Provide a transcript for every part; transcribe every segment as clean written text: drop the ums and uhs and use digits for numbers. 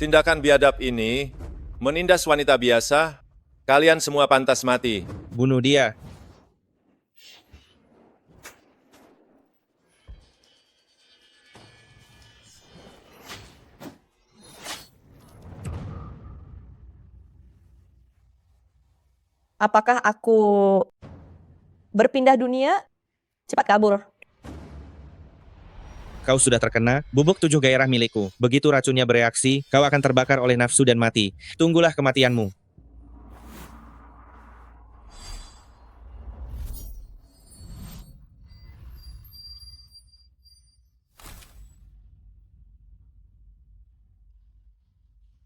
Tindakan biadab ini menindas wanita biasa. Kalian semua pantas mati. Bunuh dia. Apakah aku berpindah dunia? Cepat kabur. Kau sudah terkena bubuk 7 gairah milikku. Begitu racunnya bereaksi, kau akan terbakar oleh nafsu dan mati. Tunggulah kematianmu.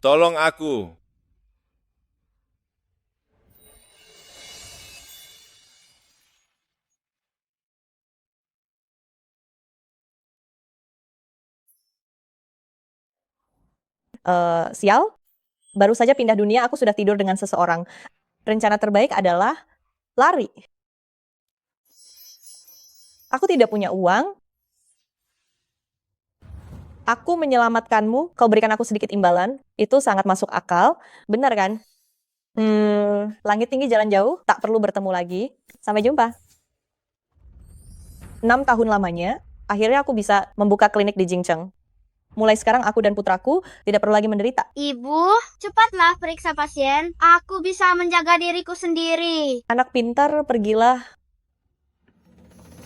Tolong aku. Sial, baru saja pindah dunia, aku sudah tidur dengan seseorang. Rencana terbaik adalah lari. Aku tidak punya uang. Aku menyelamatkanmu, kau berikan aku sedikit imbalan. Itu sangat masuk akal. Benar kan? Langit tinggi jalan jauh, tak perlu bertemu lagi. Sampai jumpa. 6 tahun lamanya, akhirnya aku bisa membuka klinik di Jingcheng. Mulai sekarang aku dan putraku tidak perlu lagi menderita. Ibu, cepatlah periksa pasien. Aku bisa menjaga diriku sendiri. Anak pintar, pergilah.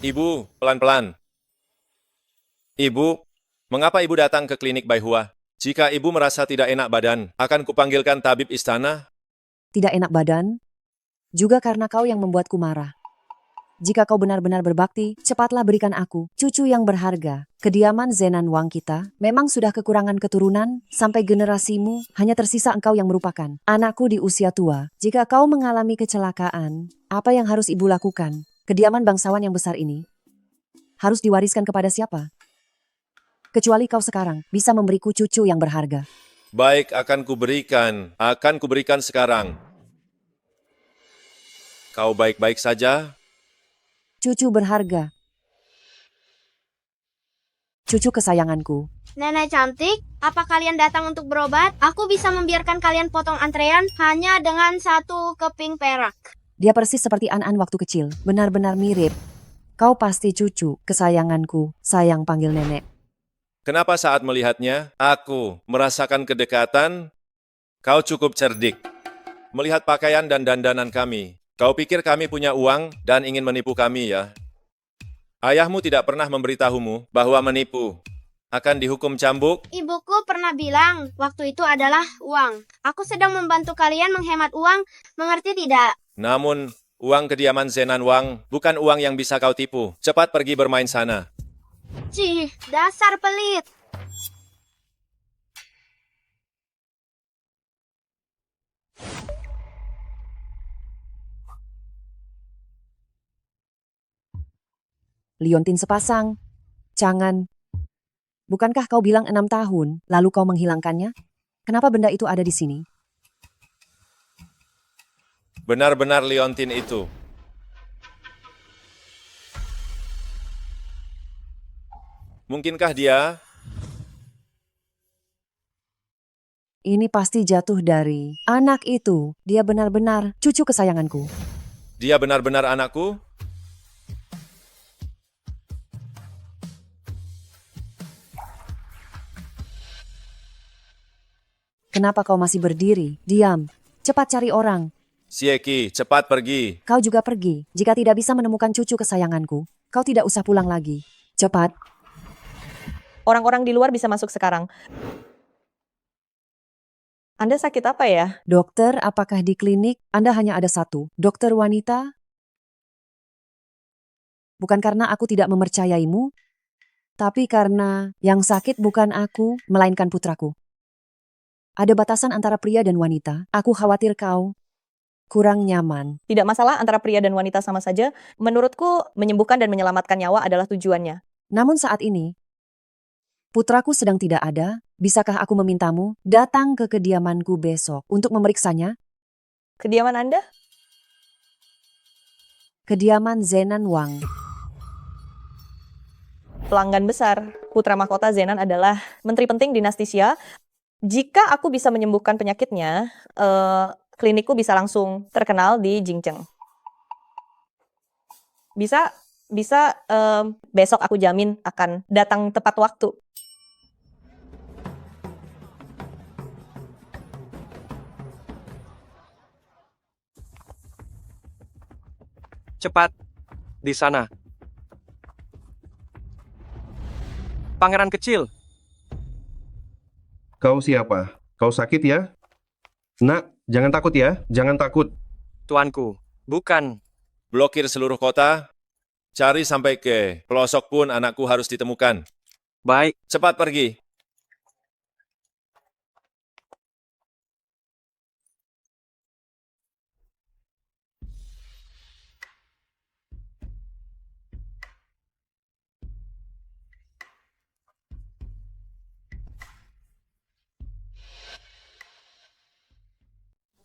Ibu, pelan-pelan. Ibu, mengapa ibu datang ke klinik Baihua? Jika ibu merasa tidak enak badan, akan kupanggilkan tabib istana. Tidak enak badan, juga karena kau yang membuatku marah. Jika kau benar-benar berbakti, cepatlah berikan aku, cucu yang berharga. Kediaman Zenan Wang kita memang sudah kekurangan keturunan, sampai generasimu hanya tersisa engkau yang merupakan anakku di usia tua. Jika kau mengalami kecelakaan, apa yang harus ibu lakukan? Kediaman bangsawan yang besar ini harus diwariskan kepada siapa? Kecuali kau sekarang bisa memberiku cucu yang berharga. Baik, akan kuberikan sekarang. Kau baik-baik saja? Cucu berharga. Cucu kesayanganku. Nenek cantik, apa kalian datang untuk berobat? Aku bisa membiarkan kalian potong antrean hanya dengan 1 keping perak. Dia persis seperti An-An waktu kecil. Benar-benar mirip. Kau pasti cucu kesayanganku. Sayang panggil nenek. Kenapa saat melihatnya, aku merasakan kedekatan? Kau cukup cerdik. Melihat pakaian dan dandanan kami, kau pikir kami punya uang dan ingin menipu kami ya? Ayahmu tidak pernah memberitahumu bahwa menipu akan dihukum cambuk? Ibuku pernah bilang, waktu itu adalah uang. Aku sedang membantu kalian menghemat uang, mengerti tidak? Namun, uang kediaman Zenan Wang bukan uang yang bisa kau tipu. Cepat pergi bermain sana. Cih, dasar pelit. Liontin sepasang. Jangan. Bukankah kau bilang 6 tahun, lalu kau menghilangkannya? Kenapa benda itu ada di sini? Benar-benar liontin itu. Mungkinkah dia? Ini pasti jatuh dari anak itu. Dia benar-benar cucu kesayanganku. Dia benar-benar anakku? Kenapa kau masih berdiri? Diam. Cepat cari orang. Sieki, cepat pergi. Kau juga pergi. Jika tidak bisa menemukan cucu kesayanganku, kau tidak usah pulang lagi. Cepat. Orang-orang di luar bisa masuk sekarang. Anda sakit apa ya? Dokter, apakah di klinik Anda hanya ada satu? Dokter wanita? Bukan karena aku tidak mempercayaimu, tapi karena yang sakit bukan aku, melainkan putraku. Ada batasan antara pria dan wanita. Aku khawatir kau kurang nyaman. Tidak masalah antara pria dan wanita sama saja. Menurutku, menyembuhkan dan menyelamatkan nyawa adalah tujuannya. Namun saat ini, putraku sedang tidak ada. Bisakah aku memintamu datang ke kediamanku besok untuk memeriksanya? Kediaman Anda? Kediaman Zenan Wang. Pelanggan besar. Putra mahkota Zenan adalah menteri penting dinasti Xia. Jika aku bisa menyembuhkan penyakitnya, klinikku bisa langsung terkenal di Jingcheng. Bisa bisa, besok aku jamin akan datang tepat waktu. Cepat, di sana. Pangeran kecil, Kau siapa? Kau sakit ya? Nak, jangan takut ya. Jangan takut. tuanku. Bukan. Blokir seluruh kota, cari sampai ke pelosok pun anakku harus ditemukan. Baik, Cepat pergi.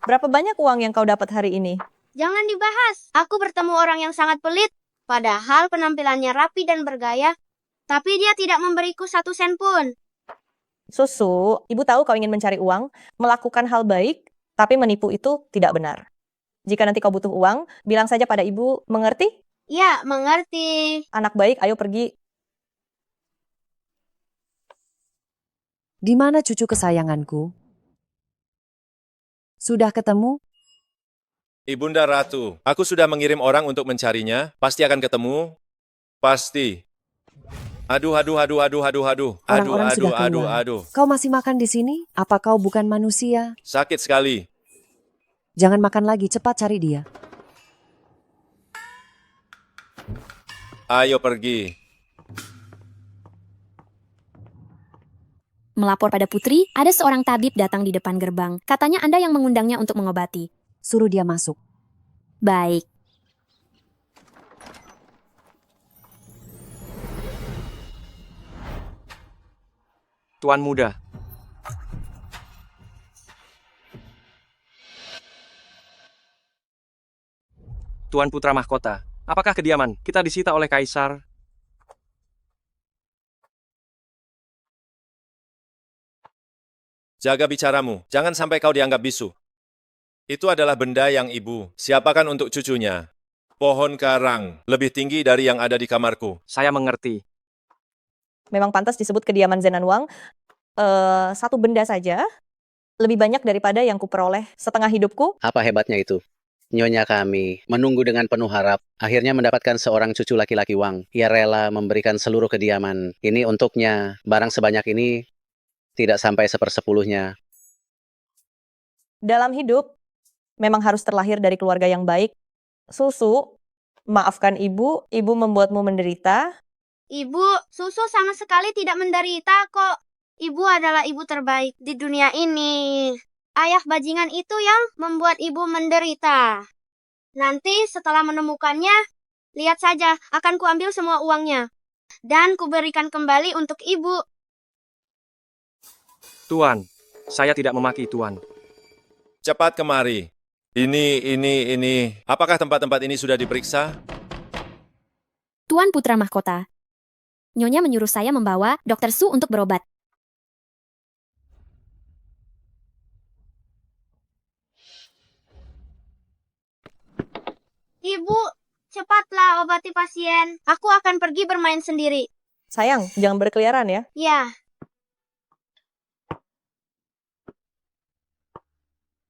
Berapa banyak uang yang kau dapat hari ini? Jangan dibahas. Aku bertemu orang yang sangat pelit. Padahal penampilannya rapi dan bergaya. Tapi dia tidak memberiku 1 sen pun. Susu, ibu tahu kau ingin mencari uang, melakukan hal baik, tapi menipu itu tidak benar. Jika nanti kau butuh uang, bilang saja pada ibu, mengerti? Ya, mengerti. Anak baik, ayo pergi. Di mana cucu kesayanganku? Sudah ketemu? Ibunda Ratu, aku sudah mengirim orang untuk mencarinya. Pasti akan ketemu. Pasti. Aduh. Orang-orang sudah keluar. Kau masih makan di sini? Apa kau bukan manusia? Sakit sekali. Jangan makan lagi, cepat cari dia. Ayo pergi. Melapor pada Putri, ada seorang tabib datang di depan gerbang. Katanya Anda yang mengundangnya untuk mengobati. Suruh dia masuk. Baik. tuan muda. Tuan putra mahkota, apakah kediaman kita disita oleh kaisar? Jaga bicaramu, jangan sampai kau dianggap bisu. Itu adalah benda yang ibu siapakan untuk cucunya. Pohon karang lebih tinggi dari yang ada di kamarku. Saya mengerti. Memang pantas disebut kediaman Zenan Wang. Satu benda saja, lebih banyak daripada yang kuperoleh setengah hidupku. Apa hebatnya itu? Nyonya kami menunggu dengan penuh harap, akhirnya mendapatkan seorang cucu laki-laki Wang. Ia rela memberikan seluruh kediaman ini untuknya. Barang sebanyak ini tidak sampai 1/10-nya. Dalam hidup, memang harus terlahir dari keluarga yang baik. Susu, maafkan ibu membuatmu menderita. Ibu, Susu sama sekali tidak menderita kok. Ibu adalah ibu terbaik di dunia ini. Ayah bajingan itu yang membuat ibu menderita. Nanti setelah menemukannya, lihat saja, akan kuambil semua uangnya. Dan kuberikan kembali untuk ibu. Tuan, saya tidak memaki tuan. Cepat kemari. Ini. Apakah tempat-tempat ini sudah diperiksa? Tuan putra mahkota. Nyonya menyuruh saya membawa Dr. Su untuk berobat. Ibu, cepatlah obati pasien. Aku akan pergi bermain sendiri. Sayang, jangan berkeliaran ya. Ya,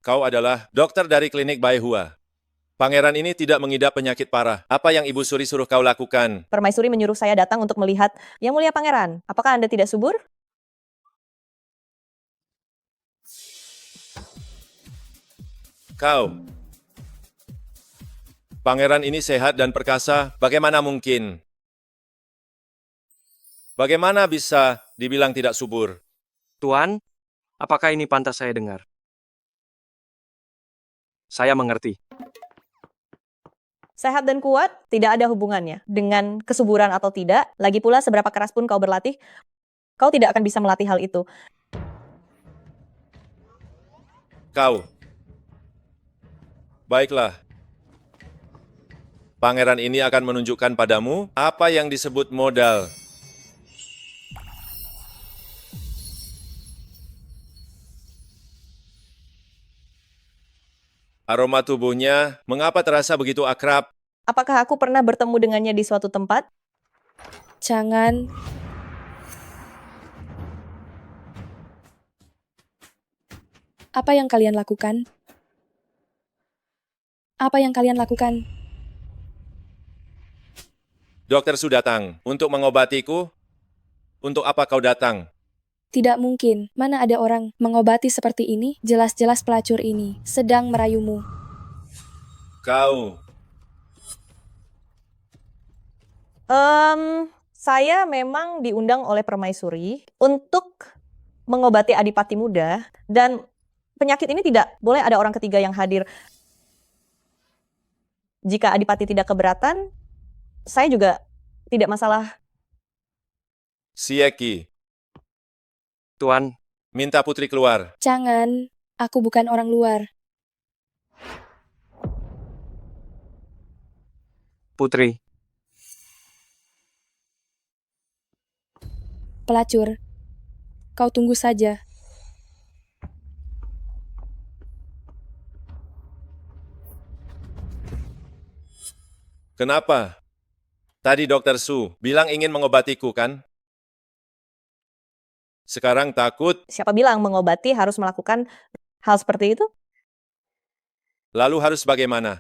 Kau adalah dokter dari klinik Bai Hua. Pangeran ini tidak mengidap penyakit parah. Apa yang Ibu Suri suruh kau lakukan? Permaisuri menyuruh saya datang untuk melihat Yang Mulia Pangeran. Apakah Anda tidak subur? Kau. Pangeran ini sehat dan perkasa, bagaimana mungkin? Bagaimana bisa dibilang tidak subur? Tuan, apakah ini pantas saya dengar? Saya mengerti. Sehat dan kuat tidak ada hubungannya dengan kesuburan atau tidak. Lagi pula seberapa keras pun kau berlatih, kau tidak akan bisa melatih hal itu. Kau. Baiklah. Pangeran ini akan menunjukkan padamu apa yang disebut modal. Aroma tubuhnya, mengapa terasa begitu akrab? Apakah aku pernah bertemu dengannya di suatu tempat? Jangan. Apa yang kalian lakukan? Apa yang kalian lakukan? Dokter Su datang untuk mengobatiku. Untuk apa kau datang? Tidak mungkin. Mana ada orang mengobati seperti ini? Jelas-jelas pelacur ini sedang merayumu. Kau. Saya memang diundang oleh permaisuri untuk mengobati Adipati muda, dan penyakit ini tidak boleh ada orang ketiga yang hadir. Jika Adipati tidak keberatan, saya juga tidak masalah. Sieki, Tuan, minta putri keluar. Jangan. Aku bukan orang luar. Putri, Pelacur. Kau tunggu saja. Kenapa? Tadi Dokter Su bilang ingin mengobatiku, kan? Sekarang takut, Siapa bilang mengobati harus melakukan hal seperti itu? lalu harus bagaimana?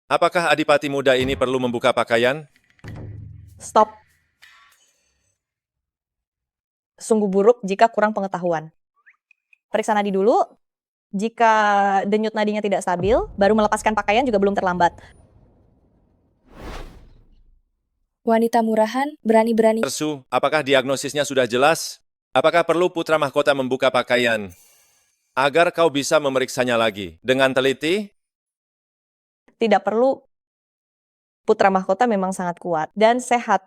Apakah Adipati muda ini perlu membuka pakaian? Stop. Sungguh buruk jika kurang pengetahuan. Periksa nadi dulu. Jika denyut nadinya tidak stabil, baru melepaskan pakaian juga belum terlambat. Wanita murahan, berani-berani. Dokter Su, apakah diagnosisnya sudah jelas? Apakah perlu putra mahkota membuka pakaian? Agar kau bisa memeriksanya lagi. Dengan teliti, Tidak perlu. Putra mahkota memang sangat kuat dan sehat.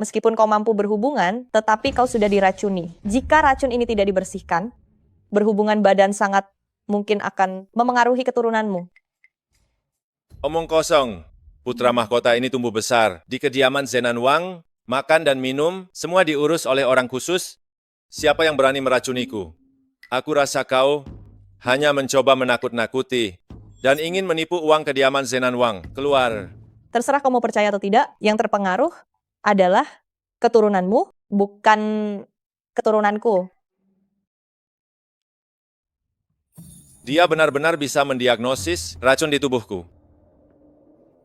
Meskipun kau mampu berhubungan, tetapi kau sudah diracuni. Jika racun ini tidak dibersihkan, berhubungan badan sangat mungkin akan memengaruhi keturunanmu. omong kosong. Putra mahkota ini tumbuh besar. Di kediaman Zenan Wang, makan dan minum, semua diurus oleh orang khusus. Siapa yang berani meracuniku? Aku rasa kau hanya mencoba menakut-nakuti dan ingin menipu uang kediaman Zenan Wang. Keluar. Terserah kau mau percaya atau tidak, yang terpengaruh adalah keturunanmu, bukan keturunanku. Dia benar-benar bisa mendiagnosis racun di tubuhku.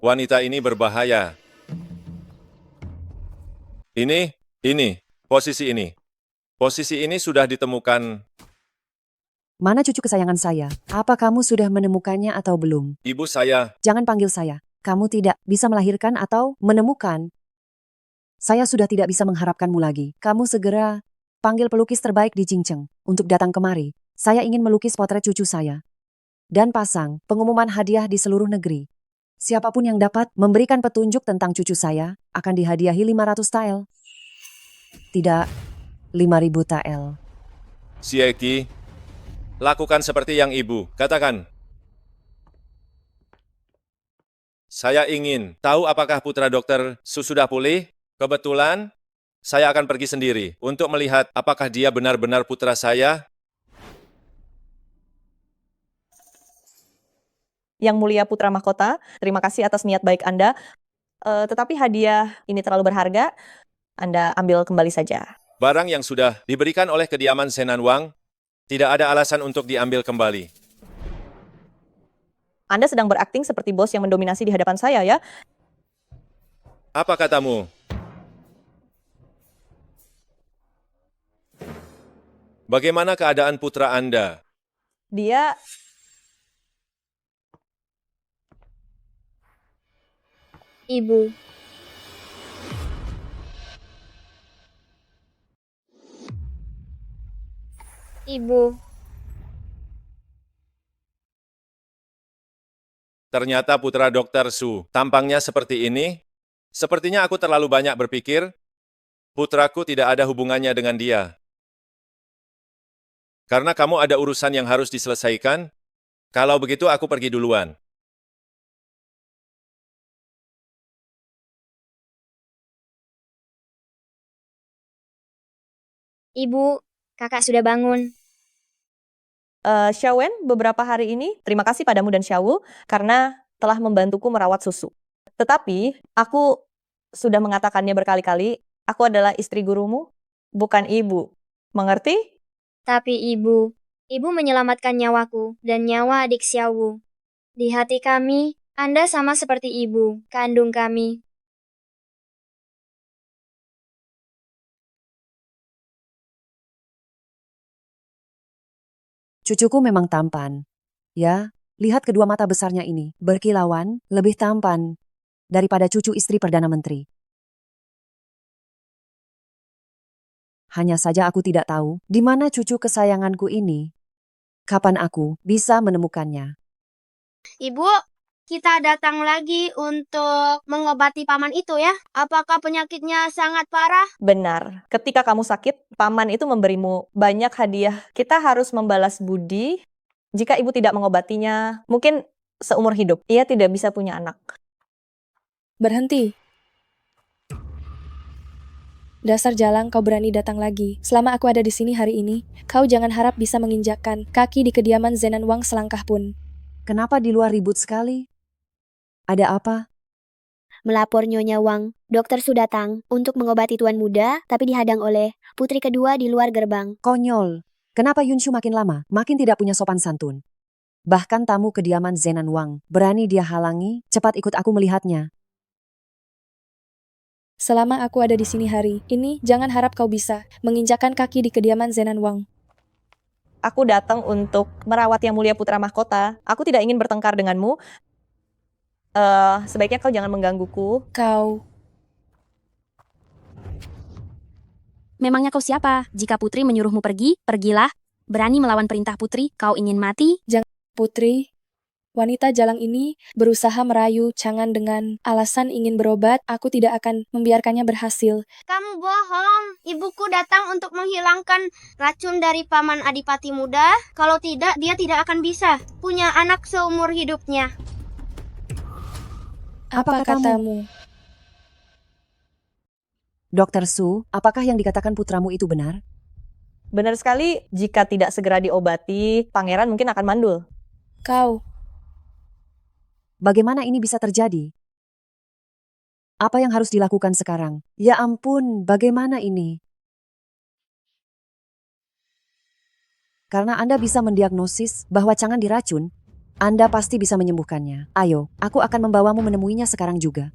Wanita ini berbahaya. Ini, posisi ini. Posisi ini sudah ditemukan. Mana cucu kesayangan saya? Apa kamu sudah menemukannya atau belum? Ibu saya, Jangan panggil saya. Kamu tidak bisa melahirkan atau menemukan. Saya sudah tidak bisa mengharapkanmu lagi. Kamu segera panggil pelukis terbaik di Jingcheng untuk datang kemari. Saya ingin melukis potret cucu saya. Dan pasang pengumuman hadiah di seluruh negeri. Siapapun yang dapat memberikan petunjuk tentang cucu saya akan dihadiahi 500 tael. Tidak 5.000 tael. Sieki, lakukan seperti yang ibu katakan. Saya ingin tahu apakah putra dokter Su sudah pulih. Kebetulan, saya akan pergi sendiri untuk melihat apakah dia benar-benar putra saya. Yang mulia putra mahkota, terima kasih atas niat baik Anda. Tetapi hadiah ini terlalu berharga, Anda ambil kembali saja. Barang yang sudah diberikan oleh kediaman Zenan Wang, tidak ada alasan untuk diambil kembali. Anda sedang berakting seperti bos yang mendominasi di hadapan saya, ya? Apa katamu? Bagaimana keadaan putra Anda? Dia Ibu. Ibu. Ternyata putra Dokter Su tampangnya seperti ini. Sepertinya aku terlalu banyak berpikir. Putraku tidak ada hubungannya dengan dia. Karena kamu ada urusan yang harus diselesaikan. Kalau begitu aku pergi duluan. Ibu, kakak sudah bangun. Xiaowen, beberapa hari ini, terima kasih padamu dan Xiaowu karena telah membantuku merawat susu. Tetapi, aku sudah mengatakannya berkali-kali, aku adalah istri gurumu, bukan ibu. Mengerti? Tapi ibu menyelamatkan nyawaku dan nyawa adik Xiaowu. Di hati kami, Anda sama seperti ibu, kandung kami. Cucuku memang tampan. Ya, lihat kedua mata besarnya ini, berkilauan, lebih tampan daripada cucu istri Perdana Menteri. Hanya saja aku tidak tahu di mana cucu kesayanganku ini. Kapan aku bisa menemukannya? Ibu, kita datang lagi untuk mengobati paman itu ya. Apakah penyakitnya sangat parah? Benar. Ketika kamu sakit, paman itu memberimu banyak hadiah. Kita harus membalas budi. Jika ibu tidak mengobatinya, mungkin seumur hidup, ia tidak bisa punya anak. Berhenti. Dasar jalang, kau berani datang lagi. Selama aku ada di sini hari ini, kau jangan harap bisa menginjakkan kaki di kediaman Zenan Wang selangkah pun. Kenapa di luar ribut sekali? Ada apa? Melapor Nyonya Wang, dokter Su datang untuk mengobati tuan muda, tapi dihadang oleh putri kedua di luar gerbang. Konyol. Kenapa Yunshu makin lama, makin tidak punya sopan santun? Bahkan tamu kediaman Zenan Wang, berani dia halangi, cepat ikut aku melihatnya. Selama aku ada di sini hari ini, jangan harap kau bisa menginjakkan kaki di kediaman Zenan Wang. Aku datang untuk merawat Yang Mulia Putra Mahkota. Aku tidak ingin bertengkar denganmu. Sebaiknya kau jangan menggangguku. Kau... Memangnya kau siapa? Jika putri menyuruhmu pergi, pergilah. Berani melawan perintah putri, kau ingin mati? Putri, wanita jalang ini berusaha merayu Chang'an dengan alasan ingin berobat. Aku tidak akan membiarkannya berhasil. Kamu bohong. Ibuku datang untuk menghilangkan racun dari paman Adipati Muda. Kalau tidak, dia tidak akan bisa punya anak seumur hidupnya. Apa katamu? Dr. Su, apakah yang dikatakan putramu itu benar? Benar sekali, jika tidak segera diobati, pangeran mungkin akan mandul. Kau... Bagaimana ini bisa terjadi? Apa yang harus dilakukan sekarang? Ya ampun, bagaimana ini? Karena Anda bisa mendiagnosis bahwa Chang'an diracun, Anda pasti bisa menyembuhkannya. Ayo, aku akan membawamu menemuinya sekarang juga.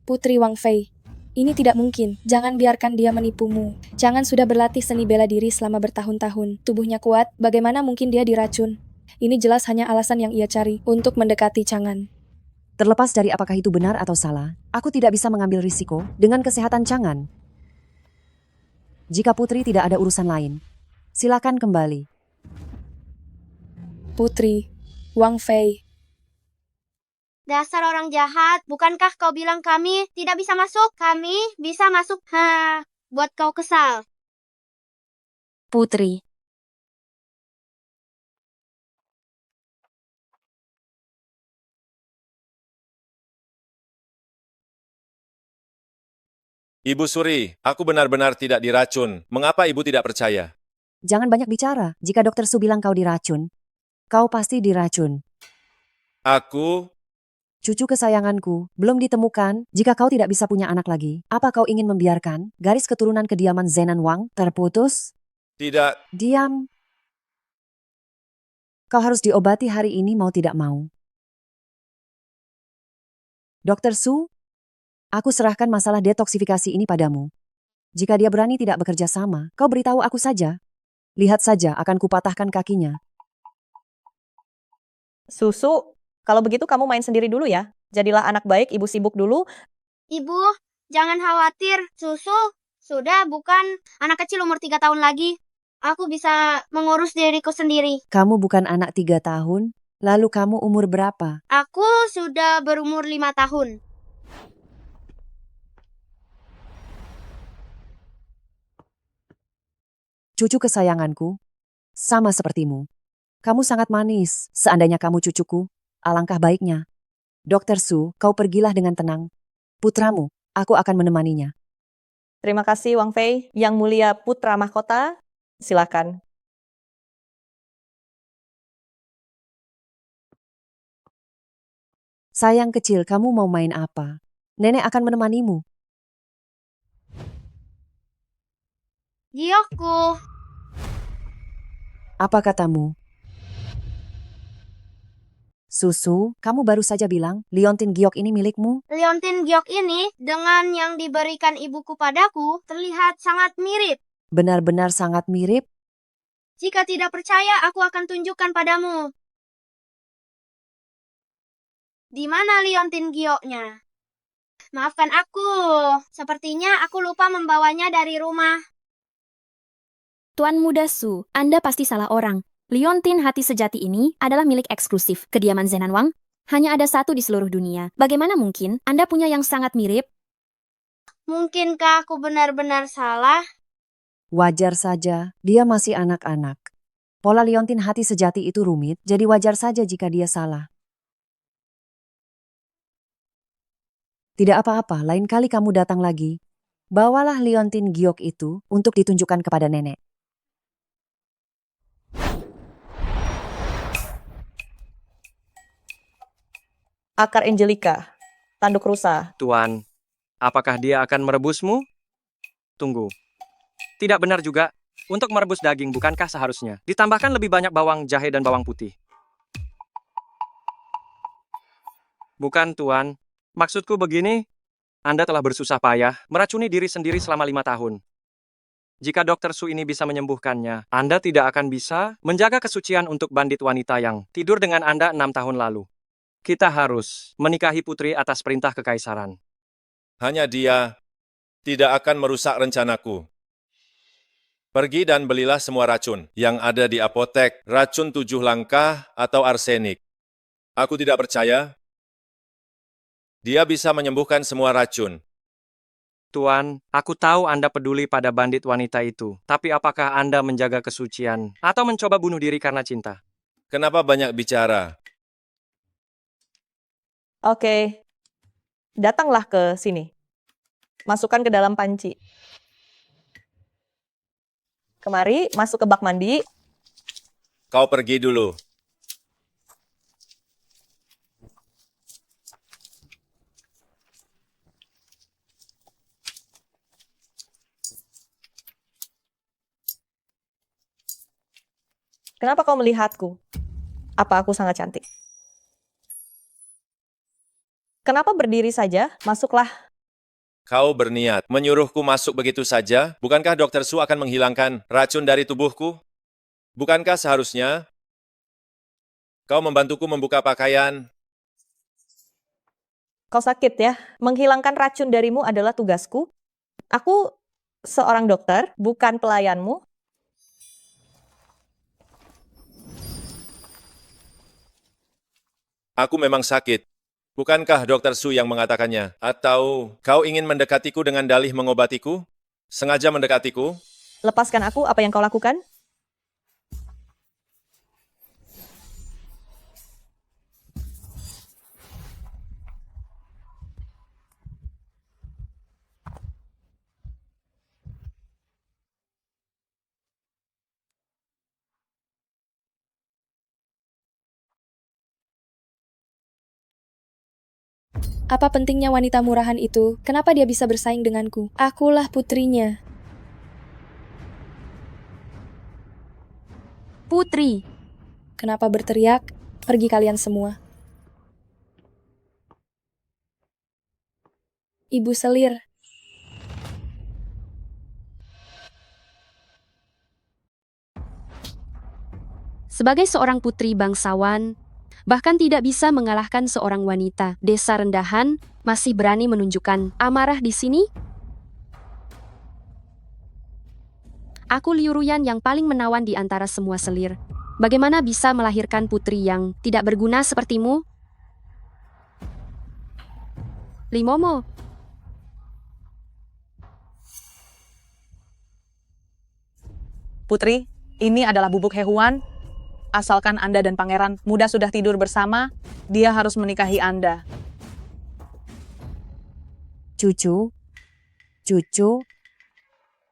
Putri Wang Fei, ini tidak mungkin. Jangan biarkan dia menipumu. Chang'an sudah berlatih seni bela diri selama bertahun-tahun. Tubuhnya kuat, bagaimana mungkin dia diracun? Ini jelas hanya alasan yang ia cari untuk mendekati Chang'an. Terlepas dari apakah itu benar atau salah, aku tidak bisa mengambil risiko dengan kesehatan Chang'an. Jika Putri tidak ada urusan lain, silakan kembali. Putri Wang Fei. Dasar orang jahat, bukankah kau bilang kami tidak bisa masuk? Kami bisa masuk. Buat kau kesal. Putri. Ibu Suri, aku benar-benar tidak diracun. Mengapa ibu tidak percaya? Jangan banyak bicara. Jika Dokter Su bilang kau diracun, kau pasti diracun. Aku... Cucu kesayanganku, belum ditemukan. Jika kau tidak bisa punya anak lagi, apa kau ingin membiarkan garis keturunan kediaman Zenan Wang terputus? Tidak... Diam. Kau harus diobati hari ini mau tidak mau. Dokter Su, aku serahkan masalah detoksifikasi ini padamu. Jika dia berani tidak bekerja sama, kau beritahu aku saja. Lihat saja akan kupatahkan kakinya. Susu, kalau begitu kamu main sendiri dulu ya. Jadilah anak baik, ibu sibuk dulu. Ibu, jangan khawatir. Susu sudah bukan anak kecil umur 3 tahun lagi. Aku bisa mengurus diriku sendiri. Kamu bukan anak 3 tahun, lalu kamu umur berapa? Aku sudah berumur 5 tahun. Cucu kesayanganku, sama sepertimu. Kamu sangat manis, seandainya kamu cucuku, alangkah baiknya. Dokter Su, kau pergilah dengan tenang. Putramu, aku akan menemaninya. Terima kasih Wang Fei. Yang Mulia Putra Mahkota, silakan. Sayang kecil, kamu mau main apa? Nenek akan menemanimu. Giokku, Apa katamu? Susu, kamu baru saja bilang liontin giok ini milikmu? liontin giok ini dengan yang diberikan ibuku padaku terlihat sangat mirip. Benar-benar sangat mirip. Jika tidak percaya, aku akan tunjukkan padamu. Di mana liontin gioknya? Maafkan aku, sepertinya aku lupa membawanya dari rumah. Tuan Muda Su, Anda pasti salah orang. Liontin hati sejati ini adalah milik eksklusif kediaman Zenan Wang. Hanya ada satu di seluruh dunia. Bagaimana mungkin Anda punya yang sangat mirip? Mungkinkah aku benar-benar salah? Wajar saja, dia masih anak-anak. Pola liontin hati sejati itu rumit, jadi wajar saja jika dia salah. Tidak apa-apa, lain kali kamu datang lagi. Bawalah liontin giok itu untuk ditunjukkan kepada nenek. Akar Angelica, tanduk rusa. Tuan, apakah dia akan merebusmu? Tunggu. Tidak benar juga. Untuk merebus daging, bukankah seharusnya ditambahkan lebih banyak bawang jahe dan bawang putih? Bukan, Tuan. Maksudku begini, Anda telah bersusah payah meracuni diri sendiri selama 5 tahun. Jika Dr. Su ini bisa menyembuhkannya, Anda tidak akan bisa menjaga kesucian untuk bandit wanita yang tidur dengan Anda 6 tahun lalu. Kita harus menikahi putri atas perintah kekaisaran. Hanya dia tidak akan merusak rencanaku. Pergi dan belilah semua racun yang ada di apotek, racun 7 langkah atau arsenik. Aku tidak percaya dia bisa menyembuhkan semua racun. Tuan, aku tahu Anda peduli pada bandit wanita itu. Tapi apakah Anda menjaga kesucian atau mencoba bunuh diri karena cinta? Kenapa banyak bicara? Oke, datanglah ke sini. Masukkan ke dalam panci. Kemari, masuk ke bak mandi. Kau pergi dulu. Kenapa kau melihatku? Apa aku sangat cantik? Kenapa berdiri saja? Masuklah. Kau berniat menyuruhku masuk begitu saja? Bukankah Dr. Su akan menghilangkan racun dari tubuhku? Bukankah seharusnya kau membantuku membuka pakaian? Kau sakit ya? Menghilangkan racun darimu adalah tugasku. Aku seorang dokter, bukan pelayanmu. Aku memang sakit. Bukankah Dr. Su yang mengatakannya? Atau kau ingin mendekatiku dengan dalih mengobatiku? Sengaja mendekatiku? Lepaskan aku, apa yang kau lakukan? Apa pentingnya wanita murahan itu? Kenapa dia bisa bersaing denganku? Akulah putrinya. Putri, Kenapa berteriak? Pergi kalian semua. Ibu Selir. Sebagai seorang putri bangsawan, bahkan tidak bisa mengalahkan seorang wanita desa rendahan, masih berani menunjukkan amarah di sini? Aku Liu Ruyan yang paling menawan di antara semua selir. Bagaimana bisa melahirkan putri yang tidak berguna sepertimu? Limomo. Putri, ini adalah bubuk hewan. Asalkan Anda dan Pangeran Muda sudah tidur bersama, dia harus menikahi Anda. Cucu,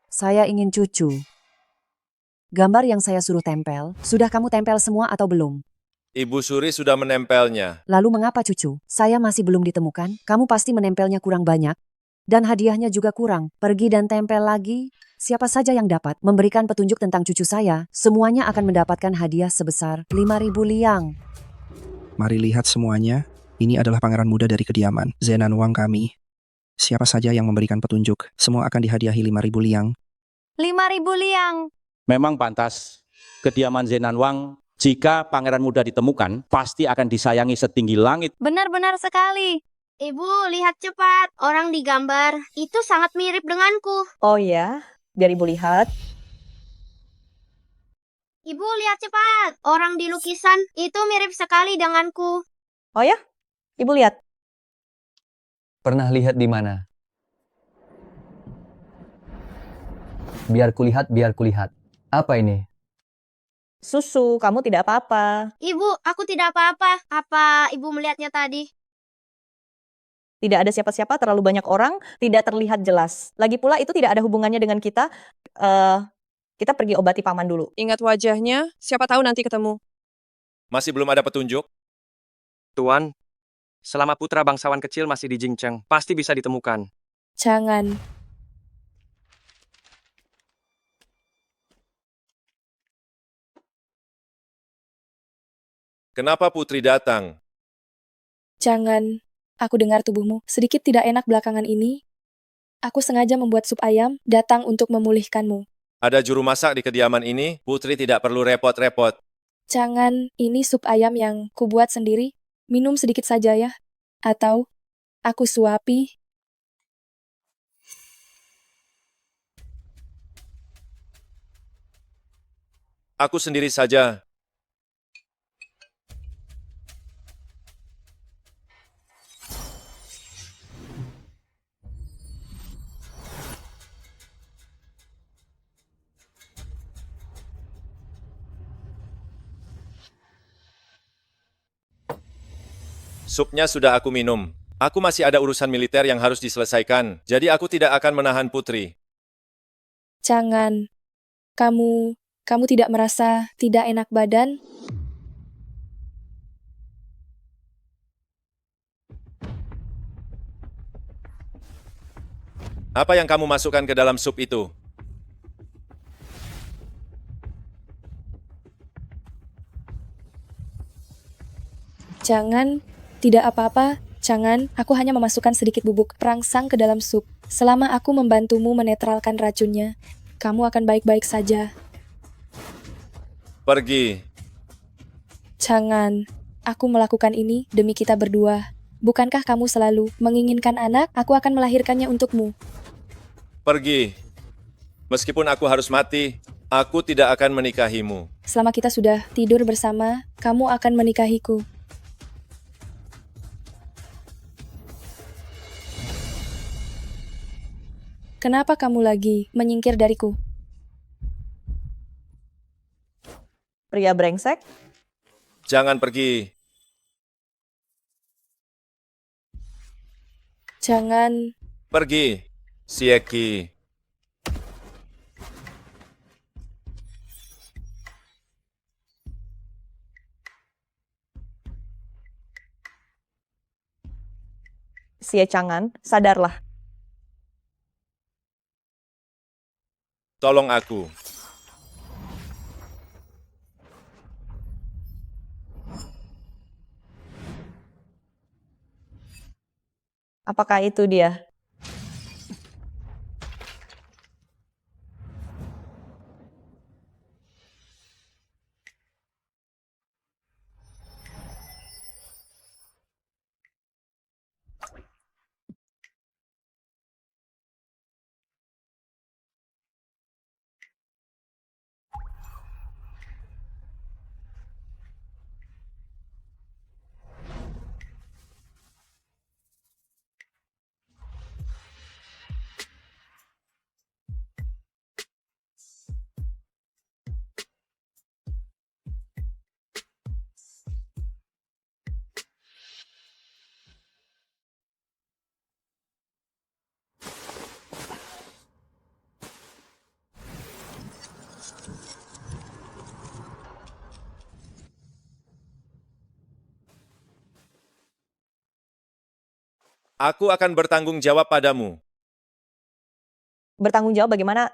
saya ingin cucu. Gambar yang saya suruh tempel, sudah kamu tempel semua atau belum? Ibu Suri sudah menempelnya. Lalu mengapa cucu? Saya masih belum ditemukan. Kamu pasti menempelnya kurang banyak. Dan hadiahnya juga kurang. Pergi dan tempel lagi. Siapa saja yang dapat memberikan petunjuk tentang cucu saya, semuanya akan mendapatkan hadiah sebesar 5.000 liang. Mari lihat semuanya. Ini adalah pangeran muda dari kediaman Zenan Wang kami. Siapa saja yang memberikan petunjuk, semua akan dihadiahi 5.000 liang. 5.000 liang. Memang pantas. Kediaman Zenan Wang, jika pangeran muda ditemukan, pasti akan disayangi setinggi langit. Benar-benar sekali. Ibu, lihat cepat. Orang di gambar itu sangat mirip denganku. Oh ya, biar ibu lihat. Ibu, lihat cepat. Orang di lukisan itu mirip sekali denganku. Oh ya, ibu lihat. Pernah lihat di mana? Biar kulihat. Apa ini? Susu, kamu tidak apa-apa. Ibu, aku tidak apa-apa. Apa ibu melihatnya tadi? Tidak ada siapa-siapa, terlalu banyak orang, tidak terlihat jelas. Lagi pula itu tidak ada hubungannya dengan kita. Kita pergi obati paman dulu. Ingat wajahnya, siapa tahu nanti ketemu. Masih belum ada petunjuk? Tuan, selama putra bangsawan kecil masih di Jingcheng, pasti bisa ditemukan. Jangan. Kenapa Putri datang? Jangan. Aku dengar tubuhmu sedikit tidak enak belakangan ini. Aku sengaja membuat sup ayam, datang untuk memulihkanmu. Ada juru masak di kediaman ini, Putri tidak perlu repot-repot. Jangan, ini sup ayam yang kubuat sendiri. Minum sedikit saja ya. Atau, aku suapi. Aku sendiri saja. Supnya sudah aku minum. Aku masih ada urusan militer yang harus diselesaikan, jadi aku tidak akan menahan Putri. Jangan. Kamu tidak merasa tidak enak badan? Apa yang kamu masukkan ke dalam sup itu? Jangan, tidak apa-apa. Jangan, aku hanya memasukkan sedikit bubuk perangsang ke dalam sup. Selama aku membantumu menetralkan racunnya, kamu akan baik-baik saja. Pergi. Jangan, aku melakukan ini demi kita berdua. Bukankah kamu selalu menginginkan anak? Aku akan melahirkannya untukmu. Pergi. Meskipun aku harus mati, aku tidak akan menikahimu. Selama kita sudah tidur bersama, kamu akan menikahiku. Kenapa kamu lagi menyingkir dariku? Pria brengsek. Jangan pergi. Jangan. Pergi. Sieki. Xie Chang'an, sadarlah. Tolong aku. Apakah itu dia? Aku akan bertanggung jawab padamu. Bertanggung jawab bagaimana?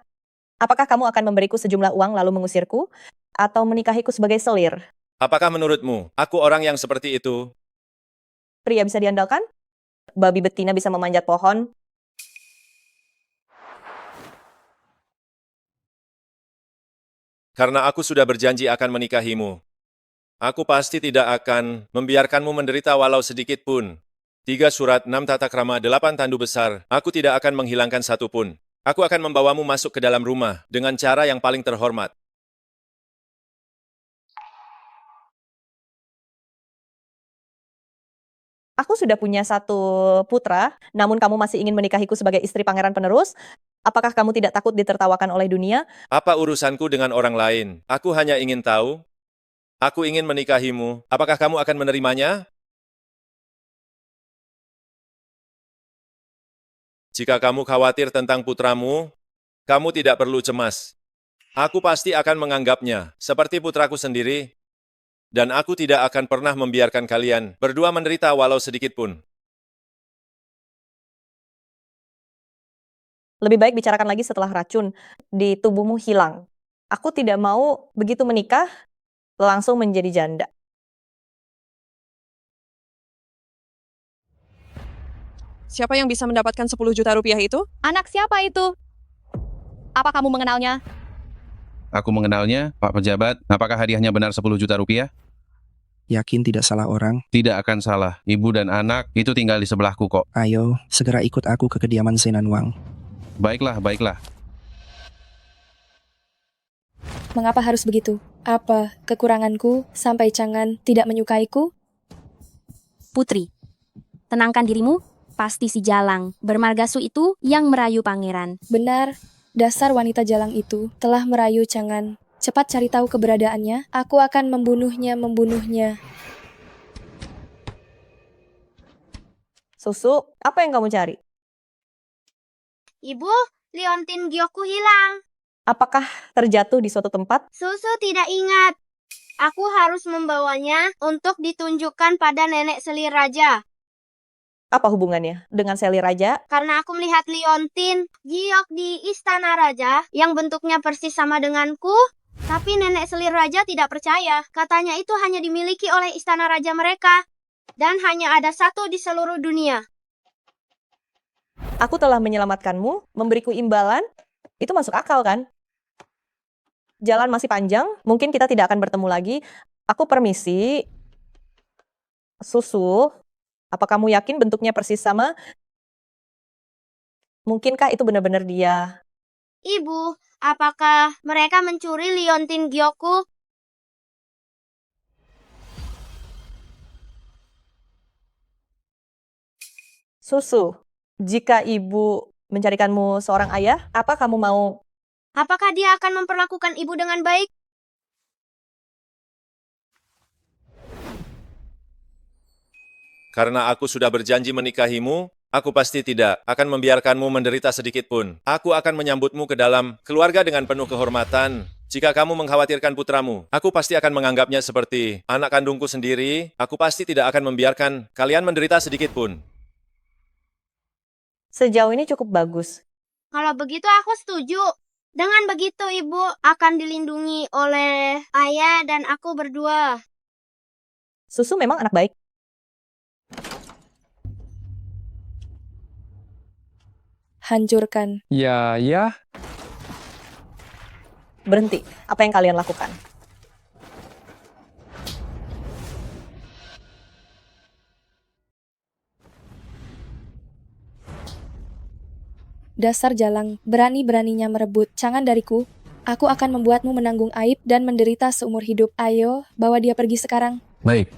Apakah kamu akan memberiku sejumlah uang lalu mengusirku? Atau menikahiku sebagai selir? Apakah menurutmu, aku orang yang seperti itu? Pria bisa diandalkan? Babi betina bisa memanjat pohon? Karena aku sudah berjanji akan menikahimu. Aku pasti tidak akan membiarkanmu menderita walau sedikit pun. 3 surat 6 tata krama 8 tandu besar, aku tidak akan menghilangkan satu pun. Aku akan membawamu masuk ke dalam rumah dengan cara yang paling terhormat. Aku sudah punya 1 putra, namun kamu masih ingin menikahiku sebagai istri pangeran penerus? Apakah kamu tidak takut ditertawakan oleh dunia? Apa urusanku dengan orang lain? Aku hanya ingin tahu. Aku ingin menikahimu. Apakah kamu akan menerimanya? Jika kamu khawatir tentang putramu, kamu tidak perlu cemas. Aku pasti akan menganggapnya seperti putraku sendiri, dan aku tidak akan pernah membiarkan kalian berdua menderita walau sedikit pun. Lebih baik bicarakan lagi setelah racun di tubuhmu hilang. Aku tidak mau begitu menikah, langsung menjadi janda. Siapa yang bisa mendapatkan 10 juta rupiah itu? Anak siapa itu? Apa kamu mengenalnya? Aku mengenalnya, Pak Pejabat. Apakah hadiahnya benar 10 juta rupiah? Yakin tidak salah orang? Tidak akan salah. Ibu dan anak itu tinggal di sebelahku kok. Ayo, segera ikut aku ke kediaman Zenan Wang. Baiklah, baiklah. Mengapa harus begitu? Apa kekuranganku sampai Chang'an tidak menyukaiku? Putri, tenangkan dirimu. Pasti si Jalang bermargasu itu yang merayu pangeran. Benar, dasar wanita Jalang itu telah merayu Chang'an. Cepat cari tahu keberadaannya, aku akan membunuhnya. Susu, apa yang kamu cari? Ibu, liontin Gyoku hilang. Apakah terjatuh di suatu tempat? Susu tidak ingat. Aku harus membawanya untuk ditunjukkan pada nenek selir raja. Apa hubungannya dengan Seli Raja? Karena aku melihat liontin giok di istana raja yang bentuknya persis sama denganku. Tapi nenek selir raja tidak percaya. Katanya itu hanya dimiliki oleh istana raja mereka. Dan hanya ada 1 di seluruh dunia. Aku telah menyelamatkanmu, memberiku imbalan. Itu masuk akal kan? Jalan masih panjang, mungkin kita tidak akan bertemu lagi. Aku permisi. Susu, apa kamu yakin bentuknya persis sama? Mungkinkah itu benar-benar dia? Ibu, apakah mereka mencuri liontin Gyoku? Susu, jika ibu mencarikanmu seorang ayah, apa kamu mau? Apakah dia akan memperlakukan ibu dengan baik? Karena aku sudah berjanji menikahimu, aku pasti tidak akan membiarkanmu menderita sedikit pun. Aku akan menyambutmu ke dalam keluarga dengan penuh kehormatan. Jika kamu mengkhawatirkan putramu, aku pasti akan menganggapnya seperti anak kandungku sendiri. Aku pasti tidak akan membiarkan kalian menderita sedikit pun. Sejauh ini cukup bagus. Kalau begitu aku setuju. Dengan begitu ibu akan dilindungi oleh ayah dan aku berdua. Susu memang anak baik. Hancurkan. Ya. Berhenti. Apa yang kalian lakukan? Dasar Jalang, berani-beraninya merebut Chang'an dariku. Aku akan membuatmu menanggung aib dan menderita seumur hidup. Ayo, bawa dia pergi sekarang. Baik.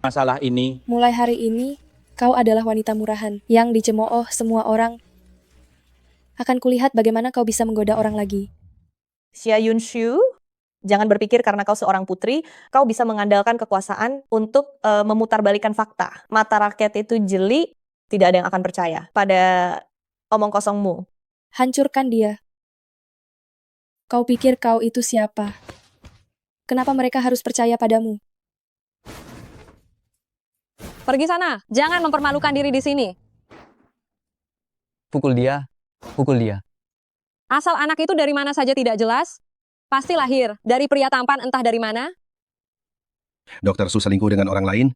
Masalah ini, Mulai hari ini, kau adalah wanita murahan yang dicemooh semua orang. Akan kulihat bagaimana kau bisa menggoda orang lagi. Xia Yunshu, jangan berpikir karena kau seorang putri, kau bisa mengandalkan kekuasaan untuk memutarbalikkan fakta. Mata rakyat itu jeli, tidak ada yang akan percaya pada omong kosongmu. Hancurkan dia. Kau pikir kau itu siapa? Kenapa mereka harus percaya padamu? Pergi sana, jangan mempermalukan diri di sini. Pukul dia, pukul dia. Asal anak itu dari mana saja tidak jelas. Pasti lahir dari pria tampan entah dari mana. Dokter Su selingkuh dengan orang lain?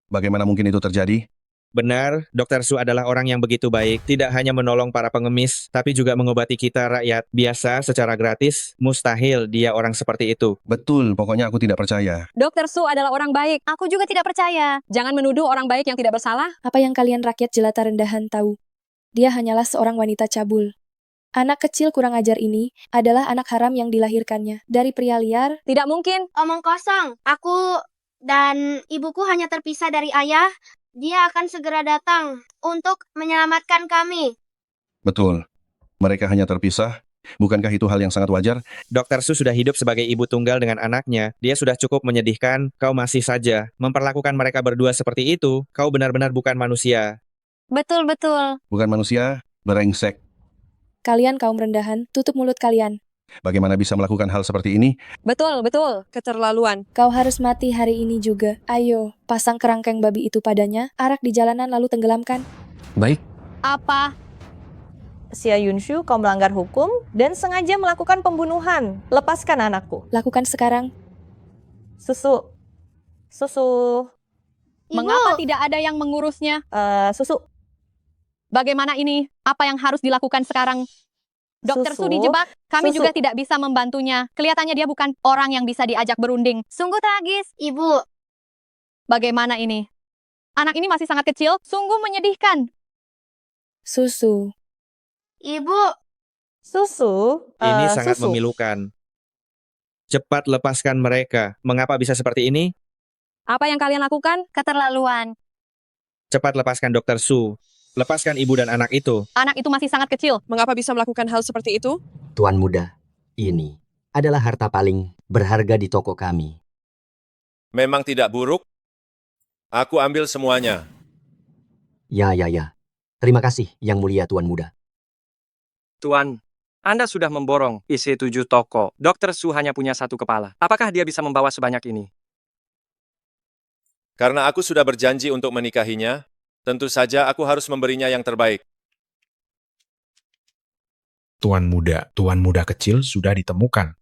Bagaimana mungkin itu terjadi? Benar, Dr. Su adalah orang yang begitu baik, tidak hanya menolong para pengemis, tapi juga mengobati kita rakyat biasa secara gratis. Mustahil dia orang seperti itu. Betul, pokoknya aku tidak percaya. Dr. Su adalah orang baik. Aku juga tidak percaya. Jangan menuduh orang baik yang tidak bersalah. Apa yang kalian rakyat jelata rendahan tahu? Dia hanyalah seorang wanita cabul. Anak kecil kurang ajar ini adalah anak haram yang dilahirkannya dari pria liar. Tidak mungkin. Omong kosong. Aku dan ibuku hanya terpisah dari ayah. Dia akan segera datang untuk menyelamatkan kami. Betul. Mereka hanya terpisah. Bukankah itu hal yang sangat wajar? Dr. Su sudah hidup sebagai ibu tunggal dengan anaknya. Dia sudah cukup menyedihkan. Kau masih saja memperlakukan mereka berdua seperti itu. Kau benar-benar bukan manusia. Betul-betul. Bukan manusia, brengsek. Kalian kaum rendahan, tutup mulut kalian. Bagaimana bisa melakukan hal seperti ini? Betul, betul. Keterlaluan. Kau harus mati hari ini juga. Ayo, pasang kerangkeng babi itu padanya, arak di jalanan lalu tenggelamkan. Baik. Apa? Xia Yunshu, kau melanggar hukum dan sengaja melakukan pembunuhan. Lepaskan anakku. Lakukan sekarang. Susu. Susu. Ibu. Mengapa tidak ada yang mengurusnya? Susu. Bagaimana ini? Apa yang harus dilakukan sekarang? Dokter Su dijebak, kami Susu. juga tidak bisa membantunya. Kelihatannya dia bukan orang yang bisa diajak berunding. Sungguh tragis, Ibu. Bagaimana ini? Anak ini masih sangat kecil, sungguh menyedihkan. Susu. Ibu. Susu. Ini sangat susu. memilukan. Cepat lepaskan mereka. Mengapa bisa seperti ini? Apa yang kalian lakukan? Keterlaluan. Cepat lepaskan Dr. Su. Lepaskan ibu dan anak itu. Anak itu masih sangat kecil. Mengapa bisa melakukan hal seperti itu? Tuan muda, ini adalah harta paling berharga di toko kami. Memang tidak buruk. Aku ambil semuanya. Ya. Terima kasih, Yang Mulia Tuan Muda. Tuan, Anda sudah memborong isi 7 toko. Dr. Su hanya punya 1 kepala. Apakah dia bisa membawa sebanyak ini? Karena aku sudah berjanji untuk menikahinya, tentu saja aku harus memberinya yang terbaik. Tuan muda kecil sudah ditemukan.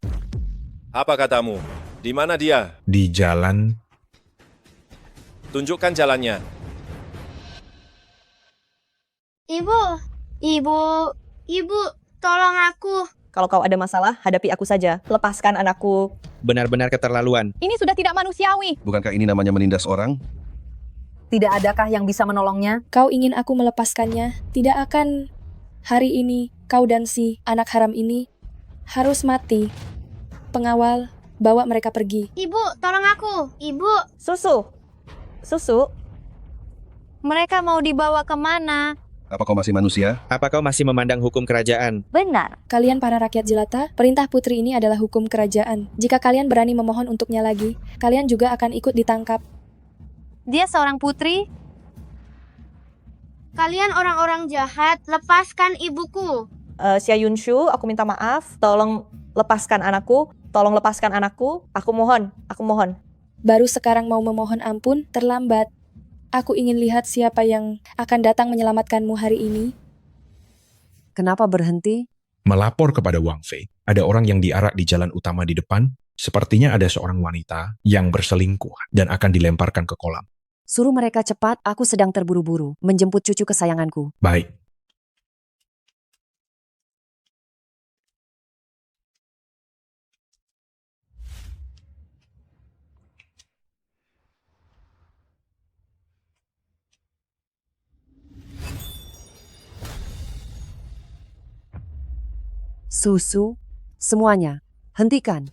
Apa katamu? Di mana dia? Di jalan. Tunjukkan jalannya. Ibu, tolong aku. Kalau kau ada masalah, hadapi aku saja. Lepaskan anakku. Benar-benar keterlaluan. Ini sudah tidak manusiawi. Bukankah ini namanya menindas orang? Tidak adakah yang bisa menolongnya? Kau ingin aku melepaskannya? Tidak akan. Hari ini, kau dan si anak haram ini harus mati. Pengawal, bawa mereka pergi. Ibu, tolong aku. Ibu. Susu. Mereka mau dibawa kemana? Apa kau masih manusia? Apa kau masih memandang hukum kerajaan? Benar. Kalian para rakyat jelata, perintah putri ini adalah hukum kerajaan. Jika kalian berani memohon untuknya lagi, kalian juga akan ikut ditangkap. Dia seorang putri. Kalian orang-orang jahat, lepaskan ibuku. Xia Yunshu, aku minta maaf. Tolong lepaskan anakku. Tolong lepaskan anakku. Aku mohon. Baru sekarang mau memohon ampun, terlambat. Aku ingin lihat siapa yang akan datang menyelamatkanmu hari ini. Kenapa berhenti? Melapor kepada Wang Fei. Ada orang yang diarak di jalan utama di depan. Sepertinya ada seorang wanita yang berselingkuh dan akan dilemparkan ke kolam. Suruh mereka cepat, aku sedang terburu-buru menjemput cucu kesayanganku. Baik. Susu, semuanya, hentikan.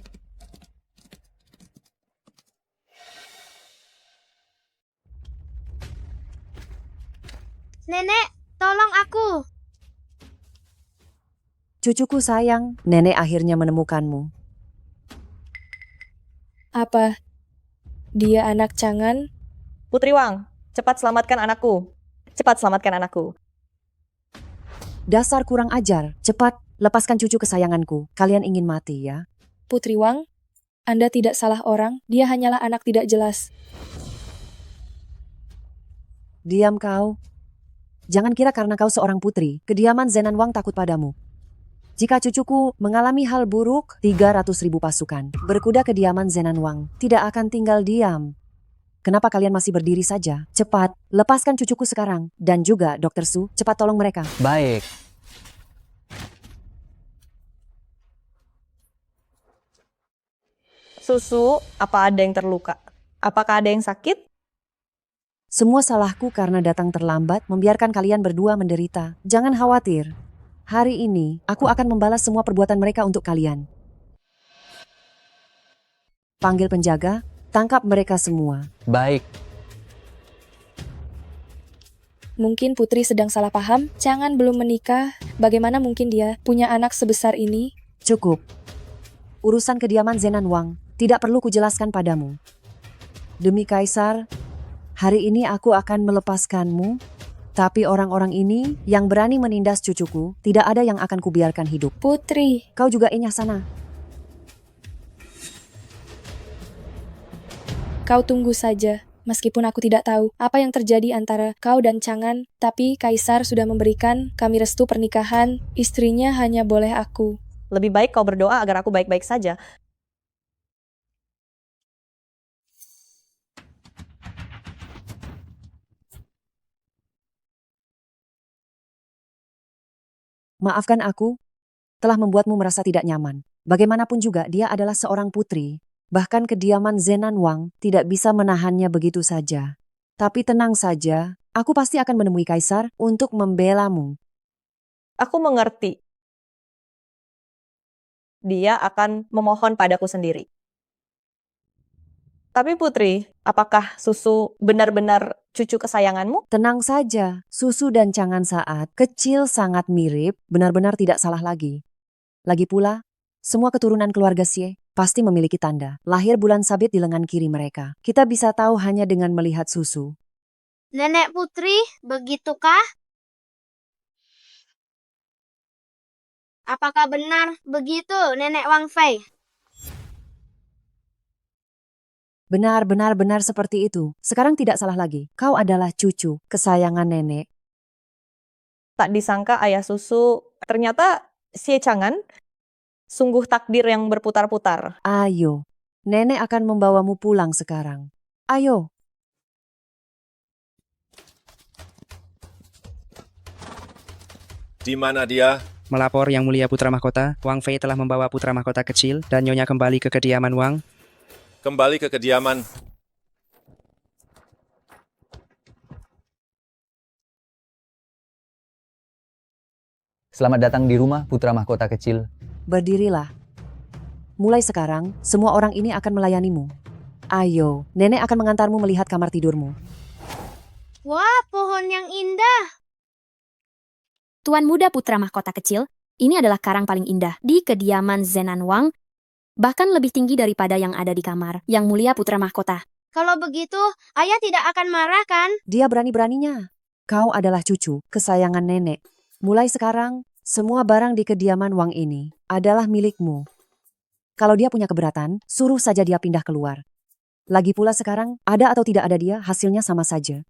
Nenek, tolong aku. Cucuku sayang, nenek akhirnya menemukanmu. Apa? Dia anak Cangan? Putri Wang, cepat selamatkan anakku. Dasar kurang ajar, cepat, lepaskan cucu kesayanganku. Kalian ingin mati ya? Putri Wang, Anda tidak salah orang, dia hanyalah anak tidak jelas. Diam kau. Jangan kira karena kau seorang putri, kediaman Zenan Wang takut padamu. Jika cucuku mengalami hal buruk, 300.000 pasukan berkuda kediaman Zenan Wang tidak akan tinggal diam. Kenapa kalian masih berdiri saja? Cepat, lepaskan cucuku sekarang. Dan juga, Dr. Su, cepat tolong mereka. Baik. Susu, apa ada yang terluka? Apakah ada yang sakit? Semua salahku karena datang terlambat membiarkan kalian berdua menderita. Jangan khawatir. Hari ini, aku akan membalas semua perbuatan mereka untuk kalian. Panggil penjaga, tangkap mereka semua. Baik. Mungkin Putri sedang salah paham. Jangan belum menikah. Bagaimana mungkin dia punya anak sebesar ini? Cukup. Urusan kediaman Zenan Wang tidak perlu kujelaskan padamu. Demi Kaisar, hari ini aku akan melepaskanmu. Tapi orang-orang ini yang berani menindas cucuku, tidak ada yang akan kubiarkan hidup. Putri. Kau juga enyah sana. Kau tunggu saja. Meskipun aku tidak tahu apa yang terjadi antara kau dan Chang'an, tapi Kaisar sudah memberikan kami restu pernikahan. Istrinya hanya boleh aku. Lebih baik kau berdoa agar aku baik-baik saja. Maafkan aku, telah membuatmu merasa tidak nyaman. Bagaimanapun juga dia adalah seorang putri. Bahkan kediaman Zenan Wang tidak bisa menahannya begitu saja. Tapi tenang saja, aku pasti akan menemui Kaisar untuk membelamu. Aku mengerti. Dia akan memohon padaku sendiri. Tapi Putri, apakah Susu benar-benar cucu kesayanganmu? Tenang saja, Susu dan Chang'an saat kecil sangat mirip, benar-benar tidak salah lagi. Lagi pula, semua keturunan keluarga Xie pasti memiliki tanda lahir bulan sabit di lengan kiri mereka. Kita bisa tahu hanya dengan melihat Susu. Nenek Putri, begitukah? Apakah benar begitu, Nenek Wang Fei? Benar seperti itu. Sekarang tidak salah lagi. Kau adalah cucu kesayangan nenek. Tak disangka ayah Susu, ternyata Xie Chang'an sungguh takdir yang berputar-putar. Ayo, nenek akan membawamu pulang sekarang. Ayo. Di mana dia? Melapor Yang Mulia Putra Mahkota, Wang Fei telah membawa putra mahkota kecil dan nyonya kembali ke kediaman Wang. Kembali ke kediaman. Selamat datang di rumah putra mahkota kecil. Berdirilah. Mulai sekarang, semua orang ini akan melayanimu. Ayo, nenek akan mengantarmu melihat kamar tidurmu. Wah, pohon yang indah. Tuan muda putra mahkota kecil, ini adalah karang paling indah di kediaman Zenan Wang, bahkan lebih tinggi daripada yang ada di kamar Yang Mulia Putra Mahkota. Kalau begitu, ayah tidak akan marah kan? Dia berani-beraninya. Kau adalah cucu kesayangan nenek. Mulai sekarang, semua barang di kediaman Wang ini adalah milikmu. Kalau dia punya keberatan, suruh saja dia pindah keluar. Lagi pula sekarang, ada atau tidak ada dia, hasilnya sama saja.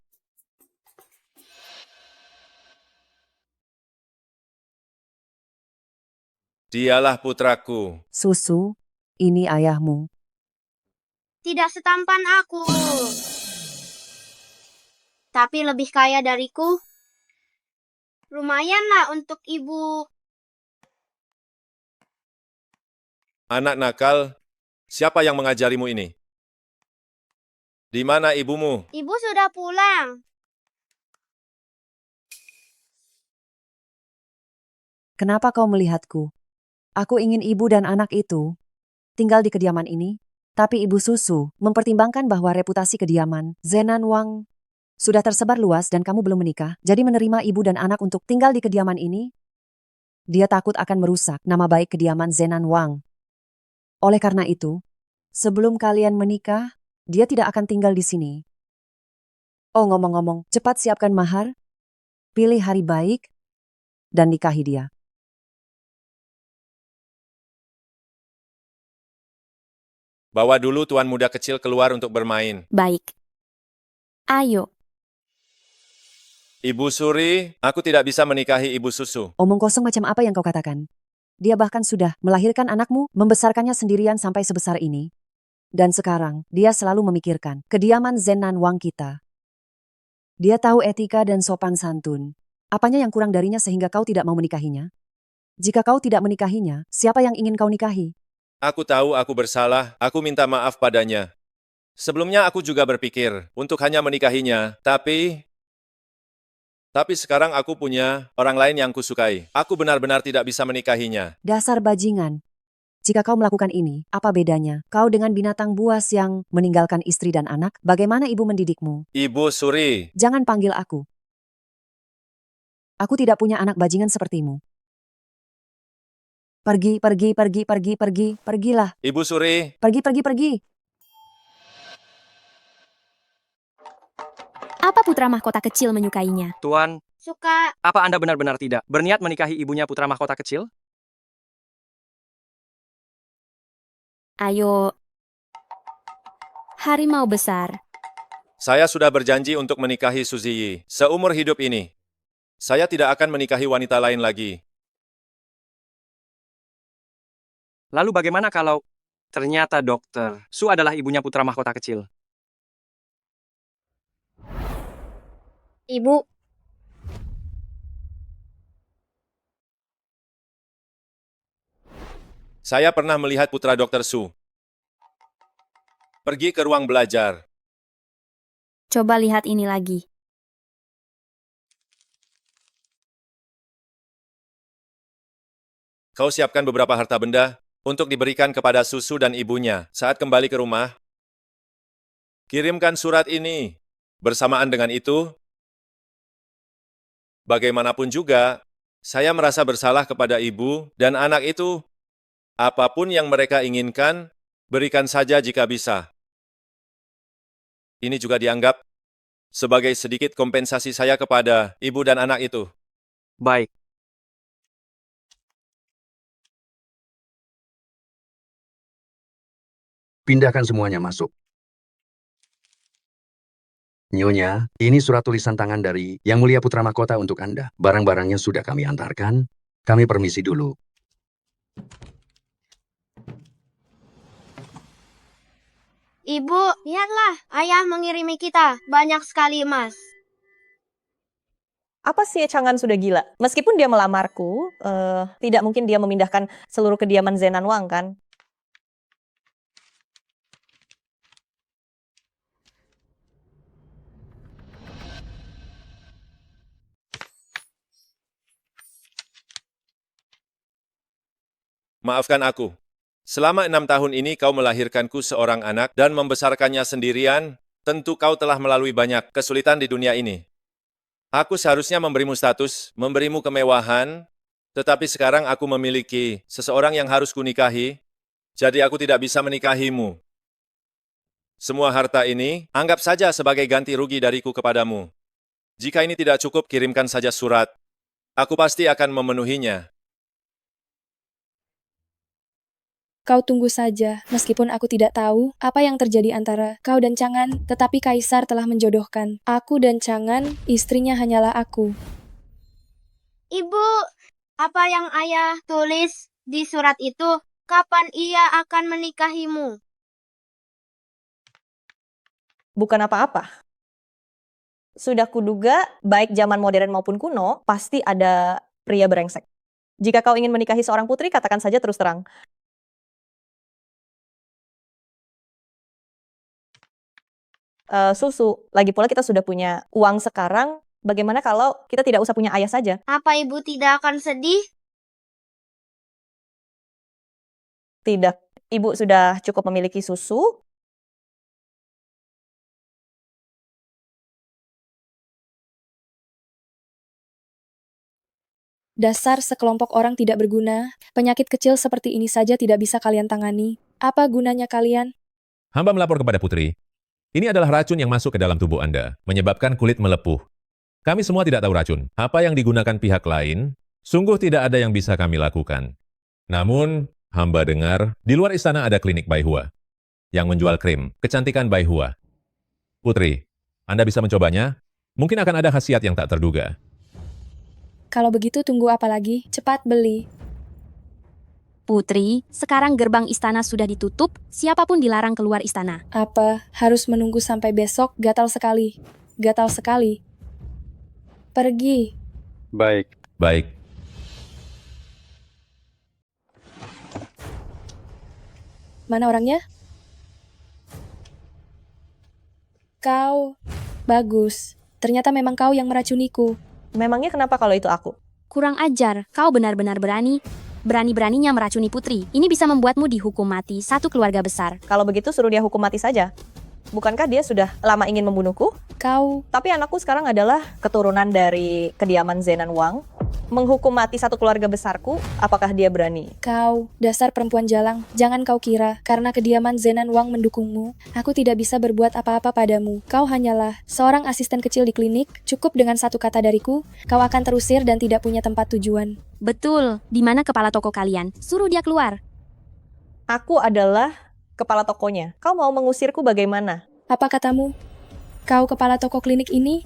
Dialah putraku. Susu, ini ayahmu. Tidak setampan aku. Tapi lebih kaya dariku. Lumayanlah untuk ibu. Anak nakal, siapa yang mengajarimu ini? Di mana ibumu? Ibu sudah pulang. Kenapa kau melihatku? Aku ingin ibu dan anak itu tinggal di kediaman ini, tapi Ibu Susu mempertimbangkan bahwa reputasi kediaman Zenan Wang sudah tersebar luas dan kamu belum menikah, jadi menerima ibu dan anak untuk tinggal di kediaman ini, dia takut akan merusak nama baik kediaman Zenan Wang. Oleh karena itu, sebelum kalian menikah, dia tidak akan tinggal di sini. Oh, ngomong-ngomong, cepat siapkan mahar, pilih hari baik, dan nikahi dia. Bawa dulu tuan muda kecil keluar untuk bermain. Baik. Ayo. Ibu Suri, aku tidak bisa menikahi Ibu Susu. Omong kosong macam apa yang kau katakan? Dia bahkan sudah melahirkan anakmu, membesarkannya sendirian sampai sebesar ini. Dan sekarang, dia selalu memikirkan kediaman Zenan Wang kita. Dia tahu etika dan sopan santun. Apanya yang kurang darinya sehingga kau tidak mau menikahinya? Jika kau tidak menikahinya, siapa yang ingin kau nikahi? Aku tahu aku bersalah, aku minta maaf padanya. Sebelumnya aku juga berpikir untuk hanya menikahinya, tapi sekarang aku punya orang lain yang kusukai. Aku benar-benar tidak bisa menikahinya. Dasar bajingan. Jika kau melakukan ini, apa bedanya? Kau dengan binatang buas yang meninggalkan istri dan anak, bagaimana ibu mendidikmu? Ibu Suri, Jangan panggil aku. Aku tidak punya anak bajingan sepertimu. Pergi, pergilah. Ibu Suri, Pergi. Apa putra mahkota kecil menyukainya? Tuan, Suka. apa Anda benar-benar tidak berniat menikahi ibunya putra mahkota kecil? Ayo. Harimau besar. saya sudah berjanji untuk menikahi Suziyi seumur hidup ini. Saya tidak akan menikahi wanita lain lagi. Lalu bagaimana kalau ternyata Dokter Su adalah ibunya putra mahkota kecil? Ibu. Saya pernah melihat putra Dr. Su pergi ke ruang belajar. Coba lihat ini lagi. Kau siapkan beberapa harta benda untuk diberikan kepada Susu dan ibunya saat kembali ke rumah. Kirimkan surat ini. Bersamaan dengan itu, bagaimanapun juga, saya merasa bersalah kepada ibu dan anak itu. Apapun yang mereka inginkan, berikan saja jika bisa. Ini juga dianggap sebagai sedikit kompensasi saya kepada ibu dan anak itu. Baik. Pindahkan semuanya masuk. Nyonya, ini surat tulisan tangan dari Yang Mulia Putra Mahkota untuk Anda. Barang-barangnya sudah kami antarkan. Kami permisi dulu. Ibu, lihatlah. Ayah mengirimi kita. Banyak sekali emas. Apa sih Chang'an sudah gila? Meskipun dia melamarku, tidak mungkin dia memindahkan seluruh kediaman Zenan Wang kan? Maafkan aku. Selama 6 tahun ini kau melahirkanku seorang anak dan membesarkannya sendirian, tentu kau telah melalui banyak kesulitan di dunia ini. Aku seharusnya memberimu status, memberimu kemewahan, tetapi sekarang aku memiliki seseorang yang harus kunikahi, jadi aku tidak bisa menikahimu. Semua harta ini, anggap saja sebagai ganti rugi dariku kepadamu. Jika ini tidak cukup, kirimkan saja surat. Aku pasti akan memenuhinya. Kau tunggu saja, meskipun aku tidak tahu apa yang terjadi antara kau dan Chang'an, tetapi Kaisar telah menjodohkan aku dan Chang'an, istrinya hanyalah aku. Ibu, apa yang ayah tulis di surat itu? Kapan ia akan menikahimu? Bukan apa-apa. Sudah kuduga, baik zaman modern maupun kuno, pasti ada pria brengsek. Jika kau ingin menikahi seorang putri, katakan saja terus terang. Susu, lagi pula kita sudah punya uang sekarang, bagaimana kalau kita tidak usah punya ayah saja? Apa ibu tidak akan sedih? Tidak, ibu sudah cukup memiliki Susu. Dasar sekelompok orang tidak berguna, penyakit kecil seperti ini saja tidak bisa kalian tangani. Apa gunanya kalian? Hamba melapor kepada Putri. Ini adalah racun yang masuk ke dalam tubuh Anda, menyebabkan kulit melepuh. Kami semua tidak tahu racun. Apa yang digunakan pihak lain, sungguh tidak ada yang bisa kami lakukan. Namun, hamba dengar, di luar istana ada klinik Baihua yang menjual krim kecantikan Baihua. Putri, Anda bisa mencobanya? Mungkin akan ada khasiat yang tak terduga. Kalau begitu tunggu apa lagi? Cepat beli. Putri, sekarang gerbang istana sudah ditutup, siapapun dilarang keluar istana. Apa? Harus menunggu sampai besok? Gatal sekali. Gatal sekali. Pergi. Baik. Baik. Mana orangnya? Kau. Bagus. Ternyata memang kau yang meracuniku. Memangnya kenapa kalau itu aku? Kurang ajar, kau benar-benar berani. Berani-beraninya meracuni Putri. Ini bisa membuatmu dihukum mati satu keluarga besar. Kalau begitu suruh dia hukum mati saja. Bukankah dia sudah lama ingin membunuhku? Kau. Tapi anakku sekarang adalah keturunan dari kediaman Zenan Wang. Menghukum mati satu keluarga besarku, apakah dia berani? Kau, dasar perempuan jalang. Jangan kau kira, karena kediaman Zenan Wang mendukungmu, aku tidak bisa berbuat apa-apa padamu. Kau hanyalah seorang asisten kecil di klinik, cukup dengan satu kata dariku, kau akan terusir dan tidak punya tempat tujuan. Betul, di mana kepala toko kalian? Suruh dia keluar. Aku adalah kepala tokonya. Kau mau mengusirku bagaimana? Apa katamu? Kau kepala toko klinik ini?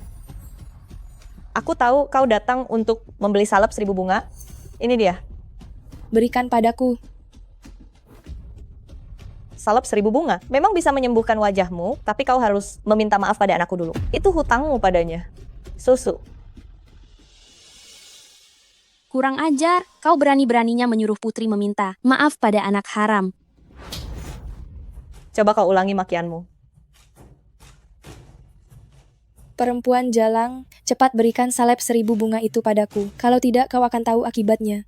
Aku tahu kau datang untuk membeli salep 1000 bunga. Ini dia. Berikan padaku. Salep 1000 bunga. Memang bisa menyembuhkan wajahmu, tapi kau harus meminta maaf pada anakku dulu. Itu hutangmu padanya. Susu. Kurang ajar, kau berani-beraninya menyuruh Putri meminta maaf pada anak haram. Coba kau ulangi makianmu. Perempuan jalang, cepat berikan salep 1000 bunga itu padaku. Kalau tidak, kau akan tahu akibatnya.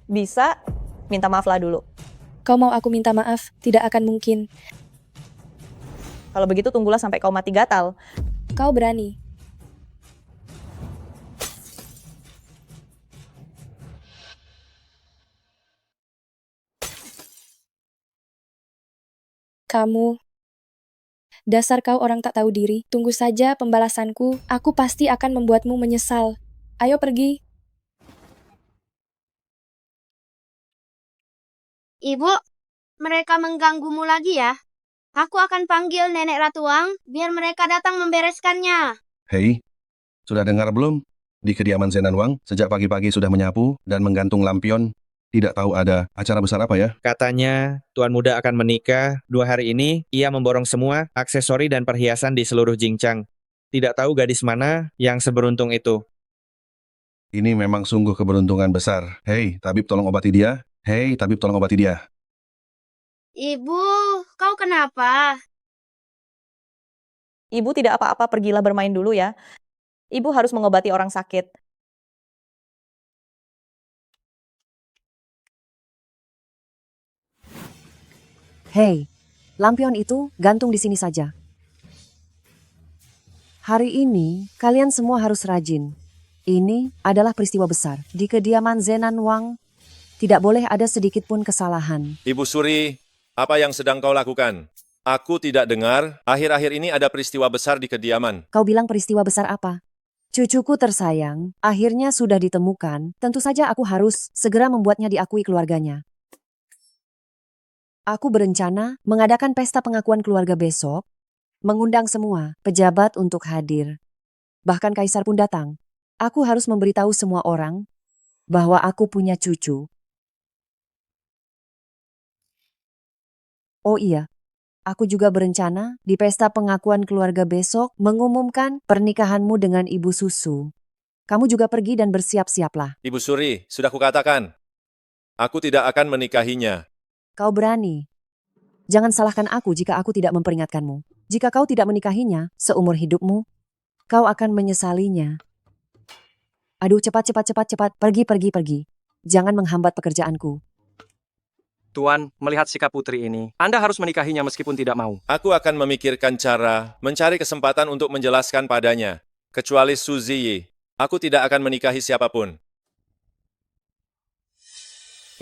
Bisa, minta maaflah dulu. Kau mau aku minta maaf? Tidak akan mungkin. Kalau begitu tunggulah sampai kau mati gatal. Kau berani. Kamu. Dasar kau orang tak tahu diri. Tunggu saja pembalasanku. Aku pasti akan membuatmu menyesal. Ayo pergi. Ibu, mereka mengganggumu lagi ya? Aku akan panggil Nenek Ratu Wang, biar mereka datang membereskannya. Hei, sudah dengar belum? Di kediaman Zenan Wang, sejak pagi-pagi sudah menyapu dan menggantung lampion. Tidak tahu ada acara besar apa ya? Katanya, Tuan Muda akan menikah. 2 hari ini, ia memborong semua aksesori dan perhiasan di seluruh Jingchang. Tidak tahu gadis mana yang seberuntung itu. Ini memang sungguh keberuntungan besar. Hei, tabib tolong obati dia. Hei, tabib tolong obati dia. Ibu, kau kenapa? Ibu tidak apa-apa, pergilah bermain dulu ya. Ibu harus mengobati orang sakit. Hei, lampion itu gantung di sini saja. Hari ini, kalian semua harus rajin. Ini adalah peristiwa besar. Di kediaman Zenan Wang, tidak boleh ada sedikit pun kesalahan. Ibu Suri, apa yang sedang kau lakukan? Aku tidak dengar, akhir-akhir ini ada peristiwa besar di kediaman. Kau bilang peristiwa besar apa? Cucuku tersayang, akhirnya sudah ditemukan. Tentu saja aku harus segera membuatnya diakui keluarganya. Aku berencana mengadakan pesta pengakuan keluarga besok, mengundang semua pejabat untuk hadir. Bahkan kaisar pun datang. Aku harus memberitahu semua orang bahwa aku punya cucu. Oh iya, aku juga berencana di pesta pengakuan keluarga besok mengumumkan pernikahanmu dengan Ibu Susu. Kamu juga pergi dan bersiap-siaplah. Ibu Suri, sudah kukatakan, aku tidak akan menikahinya. Kau berani. Jangan salahkan aku jika aku tidak memperingatkanmu. Jika kau tidak menikahinya seumur hidupmu, kau akan menyesalinya. Aduh, cepat. Pergi. Jangan menghambat pekerjaanku. Tuan, melihat sikap Putri ini, Anda harus menikahinya meskipun tidak mau. Aku akan memikirkan cara, mencari kesempatan untuk menjelaskan padanya. Kecuali Su Ziyi, aku tidak akan menikahi siapapun.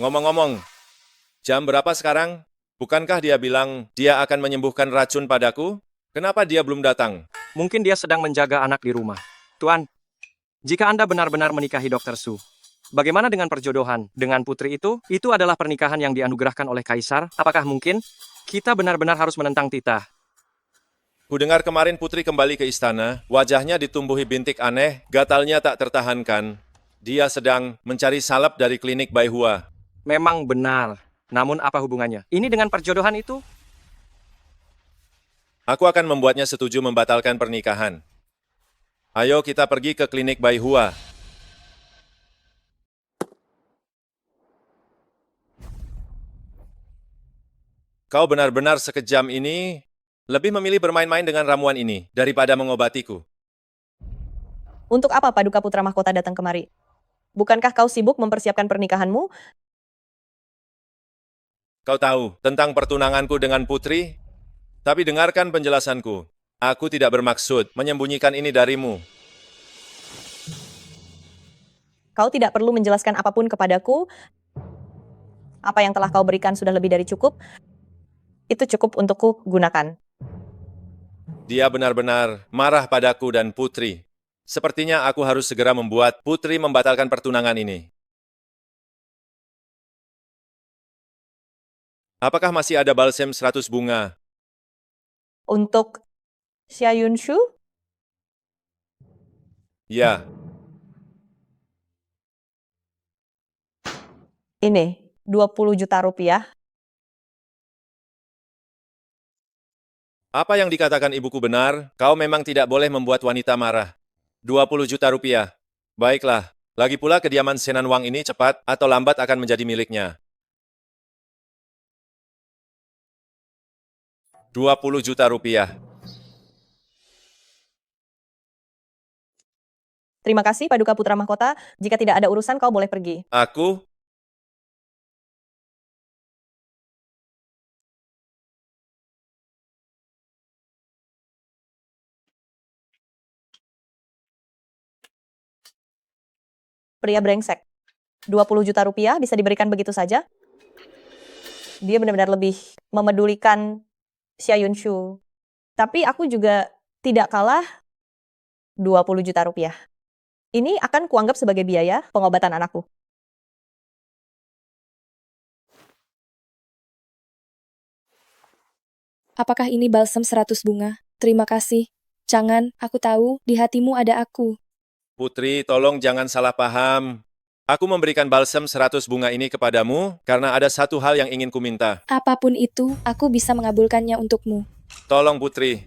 Ngomong-ngomong, jam berapa sekarang? Bukankah dia bilang dia akan menyembuhkan racun padaku? Kenapa dia belum datang? Mungkin dia sedang menjaga anak di rumah. Tuan, jika Anda benar-benar menikahi Dr. Su, bagaimana dengan perjodohan dengan putri itu? Itu adalah pernikahan yang dianugerahkan oleh kaisar. Apakah mungkin kita benar-benar harus menentang titah? Kudengar kemarin Putri kembali ke istana, wajahnya ditumbuhi bintik aneh, gatalnya tak tertahankan. Dia sedang mencari salep dari klinik Baihua. Memang benar. Namun apa hubungannya? Ini dengan perjodohan itu? Aku akan membuatnya setuju membatalkan pernikahan. Ayo kita pergi ke klinik Baihua. Kau benar-benar sekejam ini, lebih memilih bermain-main dengan ramuan ini daripada mengobatiku. Untuk apa Paduka Putra Mahkota datang kemari? Bukankah kau sibuk mempersiapkan pernikahanmu? Kau tahu tentang pertunanganku dengan Putri? Tapi dengarkan penjelasanku. Aku tidak bermaksud menyembunyikan ini darimu. Kau tidak perlu menjelaskan apapun kepadaku. Apa yang telah kau berikan sudah lebih dari cukup. Itu cukup untukku gunakan. Dia benar-benar marah padaku dan Putri. Sepertinya aku harus segera membuat Putri membatalkan pertunangan ini. Apakah masih ada balsem 100 bunga? Untuk Xia Yunshu? Ya, Ini, 20 juta rupiah. apa yang dikatakan ibuku benar, kau memang tidak boleh membuat wanita marah. 20 juta rupiah. Baiklah, lagi pula kediaman Zenan Wang ini cepat atau lambat akan menjadi miliknya. 20 juta rupiah. Terima kasih Paduka Putra Mahkota. Jika tidak ada urusan kau boleh pergi. Aku? Pria brengsek. 20 juta rupiah bisa diberikan begitu saja? Dia benar-benar lebih memedulikan Xia Yunshu. Tapi aku juga tidak kalah 20 juta rupiah. Ini akan kuanggap sebagai biaya pengobatan anakku. Apakah ini balsam 100 bunga? Terima kasih. Jangan, aku tahu, di hatimu ada aku. Putri, tolong jangan salah paham. Aku memberikan balsam 100 bunga ini kepadamu karena ada satu hal yang ingin kuminta. Apapun itu, aku bisa mengabulkannya untukmu. Tolong Putri,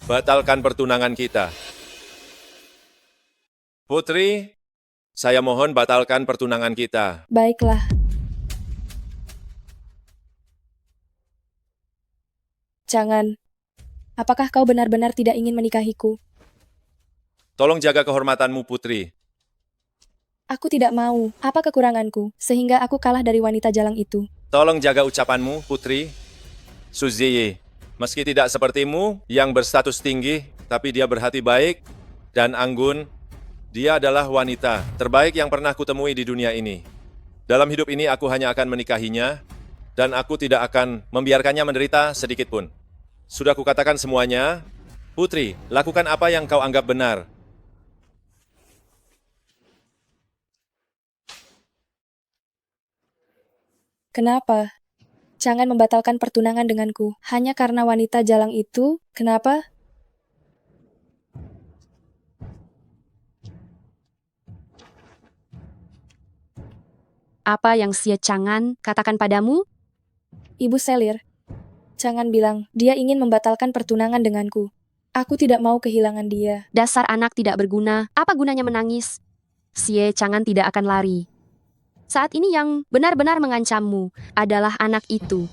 batalkan pertunangan kita. Putri, saya mohon batalkan pertunangan kita. Baiklah. Jangan. Apakah kau benar-benar tidak ingin menikahiku? Tolong jaga kehormatanmu, Putri. Aku tidak mau. Apa kekuranganku, sehingga aku kalah dari wanita jalang itu? Tolong jaga ucapanmu, Putri. Suziyi, meski tidak sepertimu yang berstatus tinggi, tapi dia berhati baik dan anggun. Dia adalah wanita terbaik yang pernah kutemui di dunia ini. Dalam hidup ini aku hanya akan menikahinya, dan aku tidak akan membiarkannya menderita sedikit pun. Sudah kukatakan semuanya. Putri, lakukan apa yang kau anggap benar. Kenapa? Jangan membatalkan pertunangan denganku. Hanya karena wanita jalang itu, kenapa? Apa yang Xie Chang'an katakan padamu? Ibu Selir, jangan bilang dia ingin membatalkan pertunangan denganku. Aku tidak mau kehilangan dia. Dasar anak tidak berguna, apa gunanya menangis? Xie Chang'an tidak akan lari. Saat ini yang benar-benar mengancammu adalah anak itu.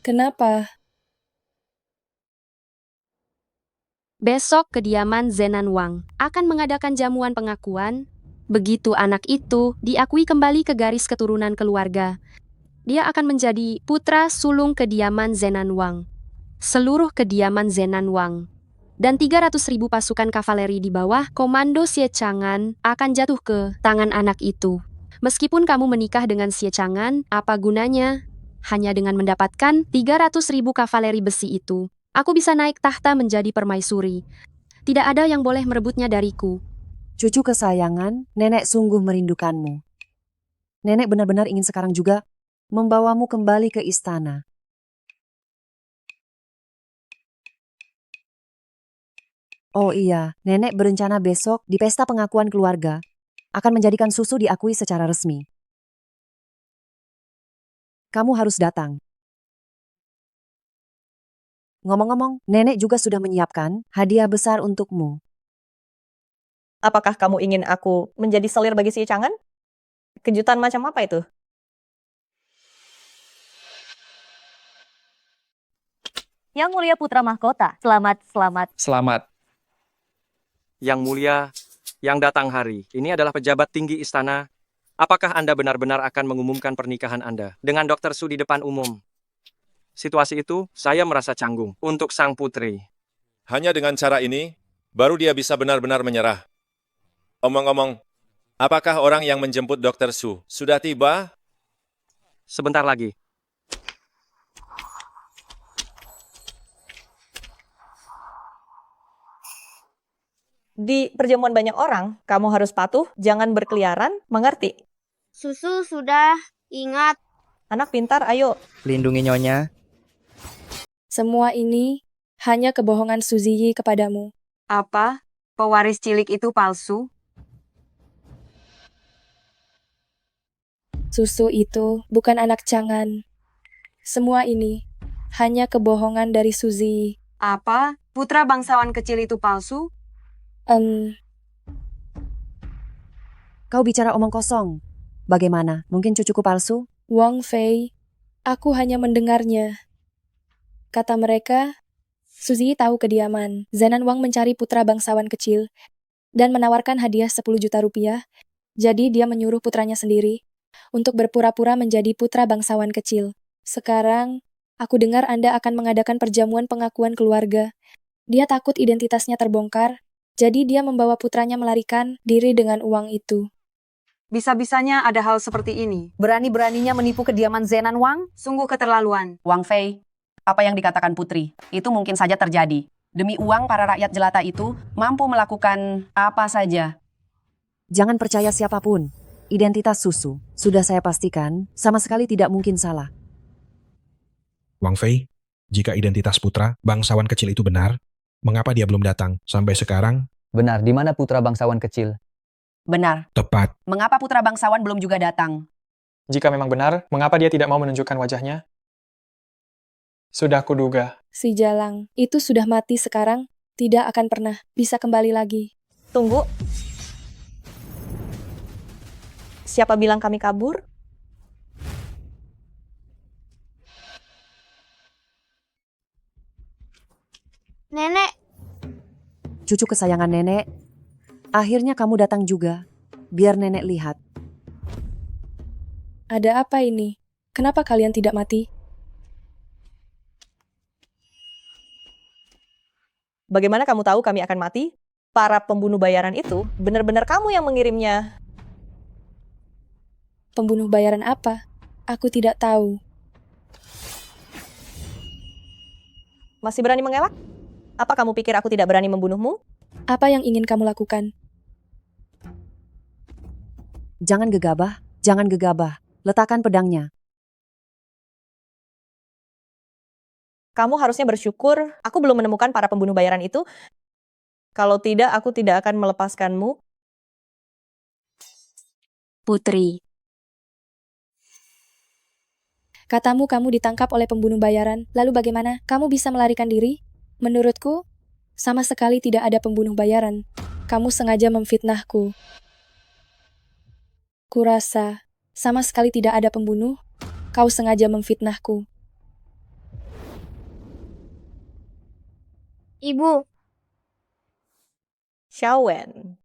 Kenapa? Besok kediaman Zenan Wang akan mengadakan jamuan pengakuan. Begitu anak itu diakui kembali ke garis keturunan keluarga, dia akan menjadi putra sulung kediaman Zenan Wang. Seluruh kediaman Zenan Wang dan 300.000 pasukan kavaleri di bawah komando Xie Chang'an akan jatuh ke tangan anak itu. Meskipun kamu menikah dengan Xie Chang'an, apa gunanya? Hanya dengan mendapatkan 300.000 kavaleri besi itu, aku bisa naik tahta menjadi permaisuri. Tidak ada yang boleh merebutnya dariku. Cucu kesayangan, nenek sungguh merindukanmu. Nenek benar-benar ingin sekarang juga membawamu kembali ke istana. Oh iya, nenek berencana besok di pesta pengakuan keluarga akan menjadikan susu diakui secara resmi. Kamu harus datang. Ngomong-ngomong, nenek juga sudah menyiapkan hadiah besar untukmu. Apakah kamu ingin aku menjadi selir bagi si Cangan? Kejutan macam apa itu? Yang Mulia Putra Mahkota, selamat. Selamat. Yang Mulia, yang datang hari, ini adalah pejabat tinggi istana. Apakah Anda benar-benar akan mengumumkan pernikahan Anda dengan Dr. Su di depan umum? Situasi itu, saya merasa canggung untuk sang putri. Hanya dengan cara ini, baru dia bisa benar-benar menyerah. Omong-omong, apakah orang yang menjemput Dr. Su sudah tiba? Sebentar lagi. Di perjamuan banyak orang, kamu harus patuh, jangan berkeliaran, mengerti? Susu sudah, ingat. Anak pintar, ayo. Lindungi nyonya. Semua ini hanya kebohongan Suziyi kepadamu. Apa? Pewaris cilik itu palsu? Susu itu bukan anak Cangan. Semua ini hanya kebohongan dari Suziyi. Apa? Putra bangsawan kecil itu palsu? Kau bicara omong kosong. Bagaimana? Mungkin cucuku palsu? Wang Fei, aku hanya mendengarnya. Kata mereka, Suziyi tahu kediaman. Zenan Wang mencari putra bangsawan kecil dan menawarkan hadiah 10 juta rupiah. Jadi dia menyuruh putranya sendiri untuk berpura-pura menjadi putra bangsawan kecil. Sekarang, aku dengar Anda akan mengadakan perjamuan pengakuan keluarga. Dia takut identitasnya terbongkar, jadi dia membawa putranya melarikan diri dengan uang itu. Bisa-bisanya ada hal seperti ini. Berani-beraninya menipu kediaman Zenan Wang? Sungguh keterlaluan. Wang Fei, apa yang dikatakan putri, itu mungkin saja terjadi. Demi uang, para rakyat jelata itu mampu melakukan apa saja. Jangan percaya siapapun. Identitas susu, sudah saya pastikan, sama sekali tidak mungkin salah. Wang Fei, jika identitas putra bangsawan kecil itu benar, mengapa dia belum datang sampai sekarang? Benar, di mana putra bangsawan kecil? Benar. Tepat. Mengapa putra bangsawan belum juga datang? Jika memang benar, mengapa dia tidak mau menunjukkan wajahnya? Sudah kuduga. Si Jalang itu sudah mati sekarang, tidak akan pernah bisa kembali lagi. Tunggu. Siapa bilang kami kabur? Nenek, Cucu kesayangan nenek, akhirnya kamu datang juga. Biar nenek lihat. Ada apa ini? Kenapa kalian tidak mati? Bagaimana kamu tahu kami akan mati? Para pembunuh bayaran itu benar-benar kamu yang mengirimnya. Pembunuh bayaran apa? Aku tidak tahu. Masih berani mengelak? Apa kamu pikir aku tidak berani membunuhmu? Apa yang ingin kamu lakukan? Jangan gegabah, jangan gegabah. Letakkan pedangnya. Kamu harusnya bersyukur aku belum menemukan para pembunuh bayaran itu. Kalau tidak, aku tidak akan melepaskanmu. Putri. Katamu kamu ditangkap oleh pembunuh bayaran, lalu bagaimana? Kamu bisa melarikan diri? Menurutku, sama sekali tidak ada pembunuh bayaran. Kamu sengaja memfitnahku. Kurasa, sama sekali tidak ada pembunuh. Kau sengaja memfitnahku. Ibu. Xiaowen,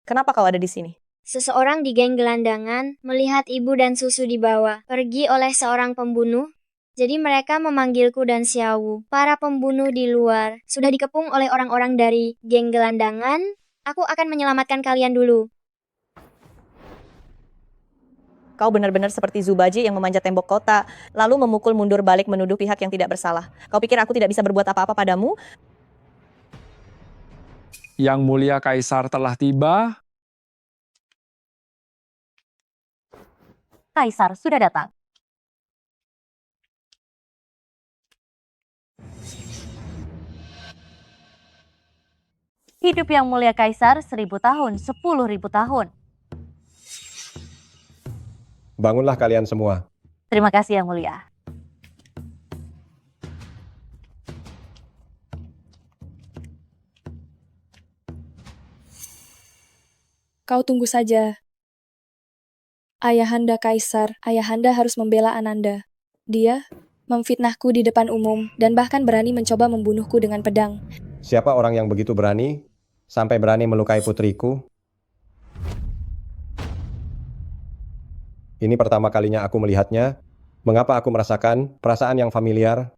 kenapa kau ada di sini? Seseorang di geng gelandangan melihat ibu dan susu dibawa pergi oleh seorang pembunuh. Jadi mereka memanggilku dan Xiaowu. Para pembunuh di luar sudah dikepung oleh orang-orang dari geng gelandangan. Aku akan menyelamatkan kalian dulu. Kau benar-benar seperti Zubaji yang memanjat tembok kota, lalu memukul mundur balik menuduh pihak yang tidak bersalah. Kau pikir aku tidak bisa berbuat apa-apa padamu? Yang Mulia Kaisar telah tiba. Kaisar sudah datang. Hidup yang mulia Kaisar 1000 tahun, 10.000 tahun. Bangunlah kalian semua. Terima kasih yang mulia. Kau tunggu saja. Ayahanda Kaisar, Ayahanda harus membela Ananda. Dia memfitnahku di depan umum dan bahkan berani mencoba membunuhku dengan pedang. Siapa orang yang begitu berani, sampai berani melukai putriku? Ini pertama kalinya aku melihatnya. Mengapa aku merasakan perasaan yang familiar?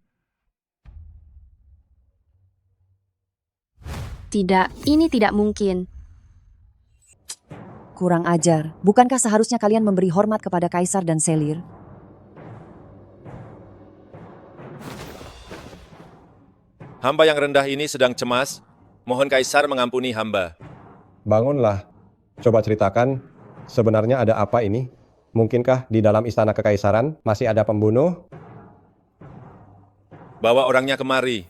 Tidak, ini tidak mungkin. Kurang ajar. Bukankah seharusnya kalian memberi hormat kepada Kaisar dan Selir? Hamba yang rendah ini sedang cemas. Mohon Kaisar mengampuni hamba. Bangunlah. Coba ceritakan, sebenarnya ada apa ini? Mungkinkah di dalam istana kekaisaran masih ada pembunuh? Bawa orangnya kemari.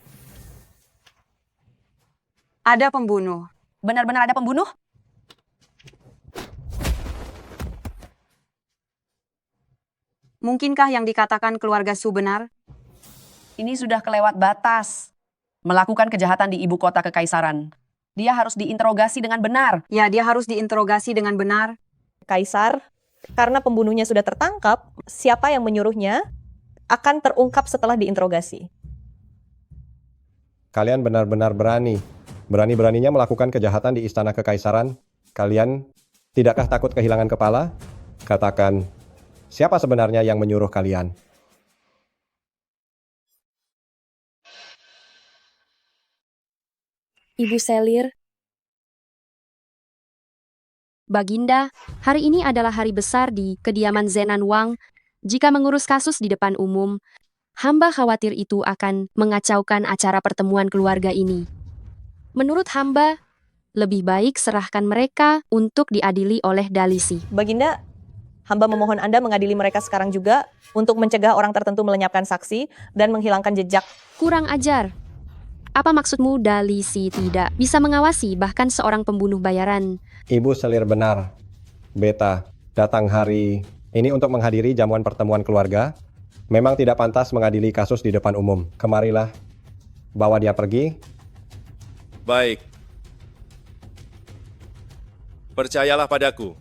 Ada pembunuh. Benar-benar ada pembunuh? Mungkinkah yang dikatakan keluarga Su benar? Ini sudah kelewat batas. Melakukan kejahatan di ibu kota kekaisaran. Dia harus diinterogasi dengan benar. Ya, dia harus diinterogasi dengan benar. Kaisar, karena pembunuhnya sudah tertangkap, siapa yang menyuruhnya akan terungkap setelah diinterogasi. Kalian benar-benar berani. Berani-beraninya melakukan kejahatan di istana kekaisaran. Kalian tidakkah takut kehilangan kepala? Katakan, siapa sebenarnya yang menyuruh kalian? Ibu Selir, Baginda, hari ini adalah hari besar di kediaman Zenan Wang. Jika mengurus kasus di depan umum, hamba khawatir itu akan mengacaukan acara pertemuan keluarga ini. Menurut hamba, lebih baik serahkan mereka untuk diadili oleh Dalisi. Baginda, hamba memohon Anda mengadili mereka sekarang juga untuk mencegah orang tertentu melenyapkan saksi dan menghilangkan jejak. Kurang ajar. Apa maksudmu Dalisi tidak bisa mengawasi bahkan seorang pembunuh bayaran? Ibu Selir benar. Beta, datang hari ini untuk menghadiri jamuan pertemuan keluarga. Memang tidak pantas mengadili kasus di depan umum. Kemarilah, bawa dia pergi. Baik. Percayalah padaku.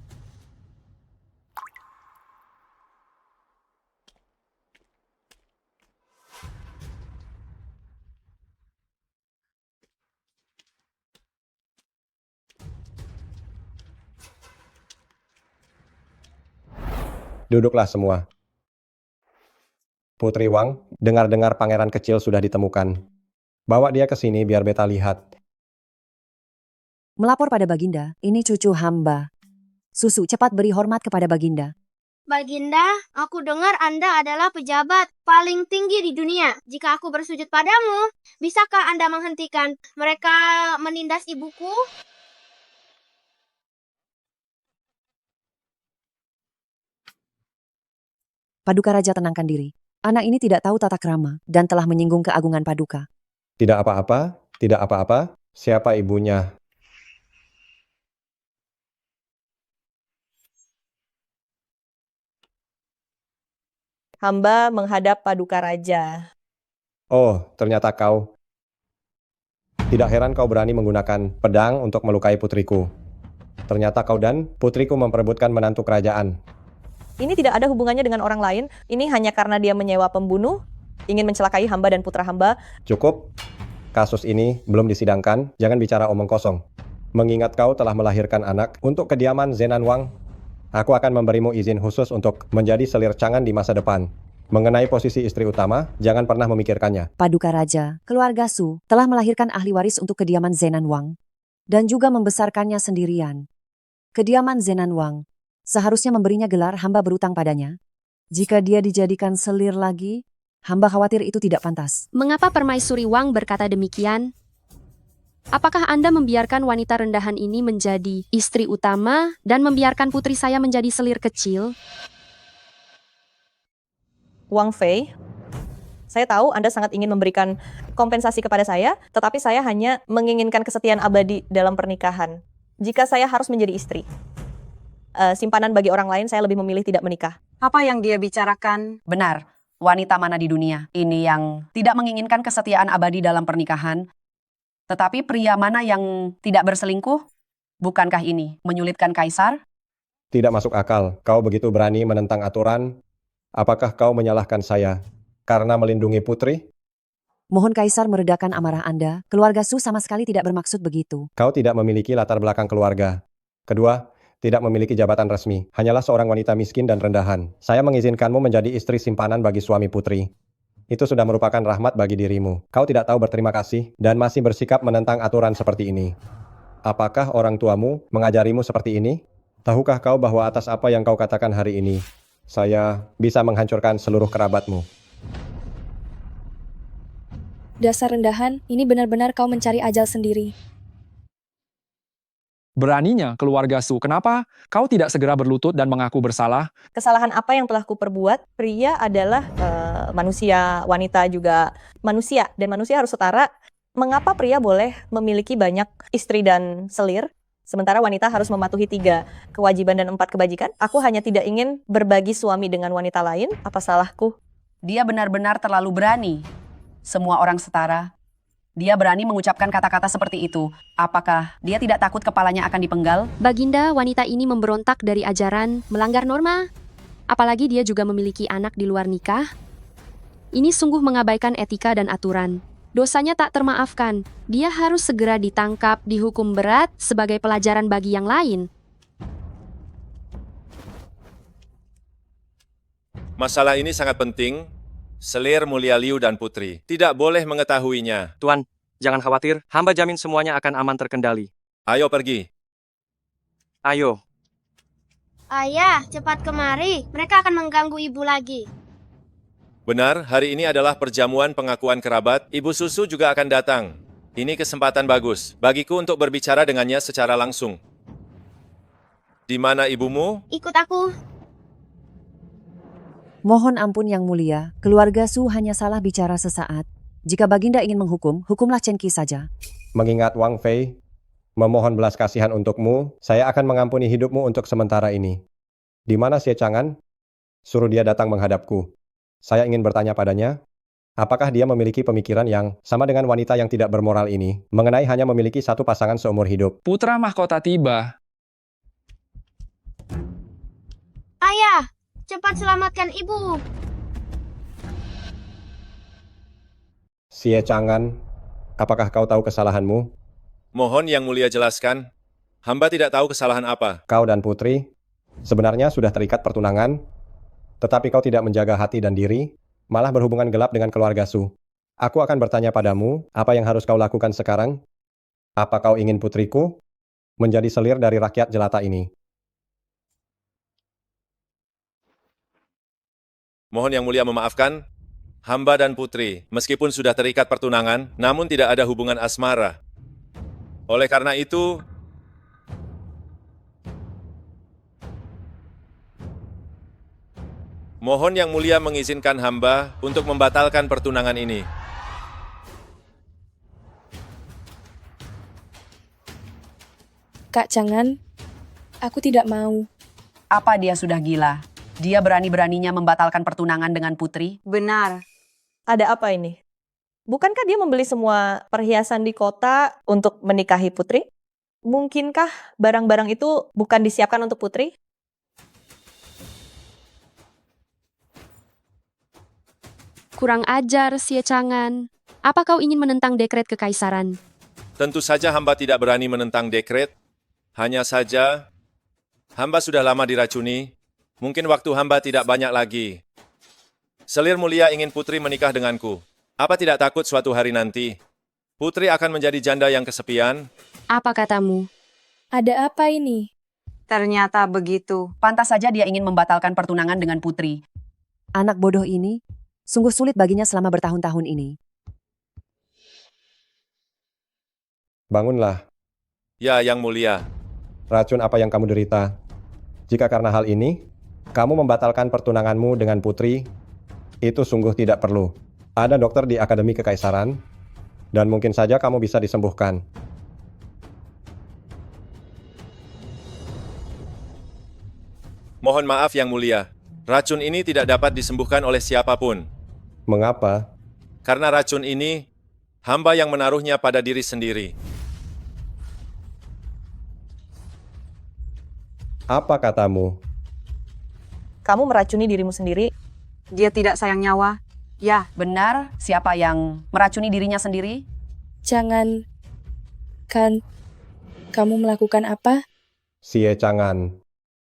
Duduklah semua. Putri Wang, dengar-dengar pangeran kecil sudah ditemukan. Bawa dia ke sini biar beta lihat. Melapor pada Baginda, ini cucu hamba. Susu, cepat beri hormat kepada Baginda. Baginda, aku dengar Anda adalah pejabat paling tinggi di dunia. Jika aku bersujud padamu, bisakah Anda menghentikan mereka menindas ibuku? Paduka Raja, tenangkan diri. Anak ini tidak tahu tata krama dan telah menyinggung keagungan Paduka. Tidak apa-apa, tidak apa-apa. Siapa ibunya? Hamba menghadap Paduka Raja. Oh, ternyata kau. Tidak heran kau berani menggunakan pedang untuk melukai putriku. Ternyata kau dan putriku memperebutkan menantu kerajaan. Ini tidak ada hubungannya dengan orang lain. Ini hanya karena dia menyewa pembunuh, ingin mencelakai hamba dan putra hamba. Cukup. Kasus ini belum disidangkan. Jangan bicara omong kosong. Mengingat kau telah melahirkan anak untuk kediaman Zenan Wang, aku akan memberimu izin khusus untuk menjadi selir cangan di masa depan. Mengenai posisi istri utama, jangan pernah memikirkannya. Paduka Raja, keluarga Su telah melahirkan ahli waris untuk kediaman Zenan Wang dan juga membesarkannya sendirian. Kediaman Zenan Wang seharusnya memberinya gelar hamba berutang padanya. Jika dia dijadikan selir lagi, hamba khawatir itu tidak pantas. Mengapa Permaisuri Wang berkata demikian? Apakah Anda membiarkan wanita rendahan ini menjadi istri utama dan membiarkan putri saya menjadi selir kecil? Wang Fei, Saya tahu Anda sangat ingin memberikan kompensasi kepada saya, tetapi saya hanya menginginkan kesetiaan abadi dalam pernikahan. Jika saya harus menjadi istri, simpanan bagi orang lain, saya lebih memilih tidak menikah. Apa yang dia bicarakan? Benar. Wanita mana di dunia ini yang tidak menginginkan kesetiaan abadi dalam pernikahan? Tetapi pria mana yang tidak berselingkuh? Bukankah ini menyulitkan kaisar? Tidak masuk akal. Kau begitu berani menentang aturan. Apakah kau menyalahkan saya karena melindungi putri? Mohon Kaisar meredakan amarah Anda. Keluarga Su sama sekali tidak bermaksud begitu. Kau tidak memiliki latar belakang keluarga. Kedua, tidak memiliki jabatan resmi. Hanyalah seorang wanita miskin dan rendahan. Saya mengizinkanmu menjadi istri simpanan bagi suami putri. Itu sudah merupakan rahmat bagi dirimu. Kau tidak tahu berterima kasih dan masih bersikap menentang aturan seperti ini. Apakah orang tuamu mengajarimu seperti ini? Tahukah kau bahwa atas apa yang kau katakan hari ini, saya bisa menghancurkan seluruh kerabatmu? Dasar rendahan, ini benar-benar kau mencari ajal sendiri. Beraninya keluarga Su, kenapa kau tidak segera berlutut dan mengaku bersalah? Kesalahan apa yang telah kuperbuat? Pria adalah manusia, wanita juga manusia, dan manusia harus setara. Mengapa pria boleh memiliki banyak istri dan selir, sementara wanita harus mematuhi 3 kewajiban dan 4 kebajikan? Aku hanya tidak ingin berbagi suami dengan wanita lain. Apa salahku? Dia benar-benar terlalu berani. Semua orang setara. Dia berani mengucapkan kata-kata seperti itu. Apakah dia tidak takut kepalanya akan dipenggal? Baginda, wanita ini memberontak dari ajaran, melanggar norma. Apalagi dia juga memiliki anak di luar nikah. Ini sungguh mengabaikan etika dan aturan. Dosanya tak termaafkan. Dia harus segera ditangkap, dihukum berat sebagai pelajaran bagi yang lain. Masalah ini sangat penting. Selir Mulia Liu dan Putri tidak boleh mengetahuinya. Tuan, jangan khawatir. Hamba jamin semuanya akan aman terkendali. Ayo pergi. Ayo. Ayah, cepat kemari. Mereka akan mengganggu ibu lagi. Benar, hari ini adalah perjamuan pengakuan kerabat. Ibu Susu juga akan datang. Ini kesempatan bagus bagiku untuk berbicara dengannya secara langsung. Di mana ibumu? Ikut aku. Mohon ampun Yang Mulia, keluarga Su hanya salah bicara sesaat. Jika Baginda ingin menghukum, hukumlah Chen Qi saja. Mengingat Wang Fei memohon belas kasihan untukmu, saya akan mengampuni hidupmu untuk sementara ini. Di mana Xie Chang'an? Suruh dia datang menghadapku. Saya ingin bertanya padanya, apakah dia memiliki pemikiran yang sama dengan wanita yang tidak bermoral ini, mengenai hanya memiliki satu pasangan seumur hidup? Putra mahkota tiba. Ayah, cepat selamatkan ibu. Xie Chang'an, apakah kau tahu kesalahanmu? Mohon Yang Mulia jelaskan. Hamba tidak tahu kesalahan apa. Kau dan Putri sebenarnya sudah terikat pertunangan, tetapi kau tidak menjaga hati dan diri, malah berhubungan gelap dengan keluarga Su. Aku akan bertanya padamu, apa yang harus kau lakukan sekarang? Apa kau ingin putriku menjadi selir dari rakyat jelata ini? Mohon Yang Mulia memaafkan, hamba dan putri, meskipun sudah terikat pertunangan, namun tidak ada hubungan asmara. Oleh karena itu, mohon Yang Mulia mengizinkan hamba untuk membatalkan pertunangan ini. Kak, jangan. Aku tidak mau. Apa dia sudah gila? Dia berani-beraninya membatalkan pertunangan dengan putri? Benar. Ada apa ini? Bukankah dia membeli semua perhiasan di kota untuk menikahi putri? Mungkinkah barang-barang itu bukan disiapkan untuk putri? Kurang ajar, Xie Chang'an. Apa kau ingin menentang dekret kekaisaran? Tentu saja hamba tidak berani menentang dekret. Hanya saja, hamba sudah lama diracuni. Mungkin waktu hamba tidak banyak lagi. Selir Mulia ingin putri menikah denganku. Apa tidak takut suatu hari nanti, putri akan menjadi janda yang kesepian? Apa katamu? Ada apa ini? Ternyata begitu. Pantas saja dia ingin membatalkan pertunangan dengan putri. Anak bodoh ini, sungguh sulit baginya selama bertahun-tahun ini. Bangunlah. Ya, Yang Mulia. Racun apa yang kamu derita? Jika karena hal ini, kamu membatalkan pertunanganmu dengan putri, itu sungguh tidak perlu. Ada dokter di Akademi Kekaisaran, dan mungkin saja kamu bisa disembuhkan. Mohon maaf Yang Mulia, racun ini tidak dapat disembuhkan oleh siapapun. Mengapa? Karena racun ini, hamba yang menaruhnya pada diri sendiri. Apa katamu? Kamu meracuni dirimu sendiri. Dia tidak sayang nyawa. Ya, benar. Siapa yang meracuni dirinya sendiri? Jangan. Kan, kamu melakukan apa? Xie Chang'an,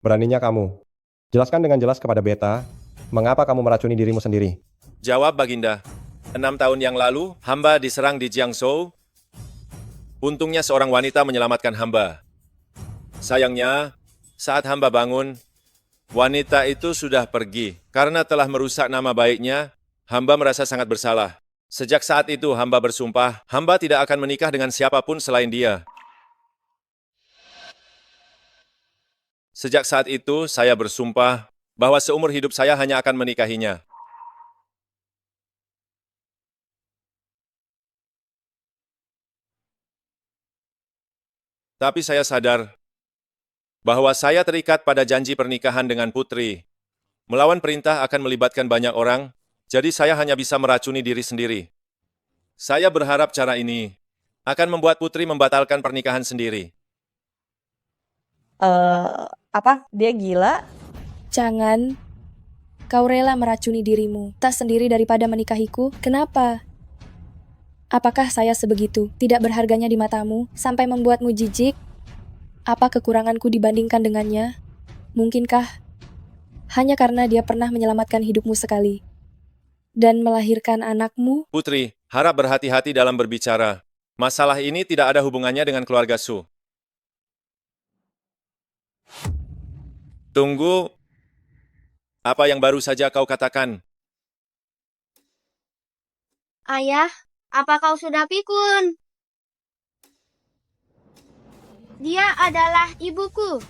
beraninya kamu. Jelaskan dengan jelas kepada Beta, mengapa kamu meracuni dirimu sendiri? Jawab Baginda, 6 tahun yang lalu, hamba diserang di Jiangzhou. Untungnya seorang wanita menyelamatkan hamba. Sayangnya, saat hamba bangun, wanita itu sudah pergi. Karena telah merusak nama baiknya, hamba merasa sangat bersalah. Sejak saat itu hamba bersumpah, hamba tidak akan menikah dengan siapapun selain dia. Sejak saat itu, saya bersumpah bahwa seumur hidup saya hanya akan menikahinya. Tapi saya sadar bahwa saya terikat pada janji pernikahan dengan putri. Melawan perintah akan melibatkan banyak orang, jadi saya hanya bisa meracuni diri sendiri. Saya berharap cara ini akan membuat putri membatalkan pernikahan sendiri. Apa? Dia gila? Jangan. Kau rela meracuni dirimu, tak sendiri daripada menikahiku. Kenapa? Apakah saya sebegitu, tidak berharganya di matamu, sampai membuatmu jijik? Apa kekuranganku dibandingkan dengannya? Mungkinkah hanya karena dia pernah menyelamatkan hidupmu sekali dan melahirkan anakmu? Putri, harap berhati-hati dalam berbicara. Masalah ini tidak ada hubungannya dengan keluarga Su. Tunggu, apa yang baru saja kau katakan? Ayah, apa kau sudah pikun? Dia adalah ibuku.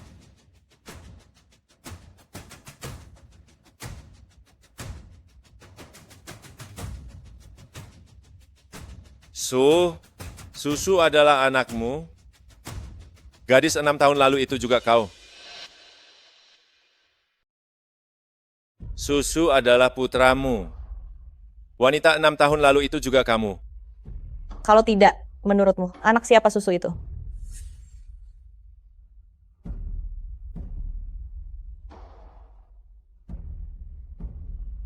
Susu adalah anakmu. Gadis 6 tahun lalu itu juga kau. Susu adalah putramu. Wanita 6 tahun lalu itu juga kamu. Kalau tidak, menurutmu, anak siapa Susu itu?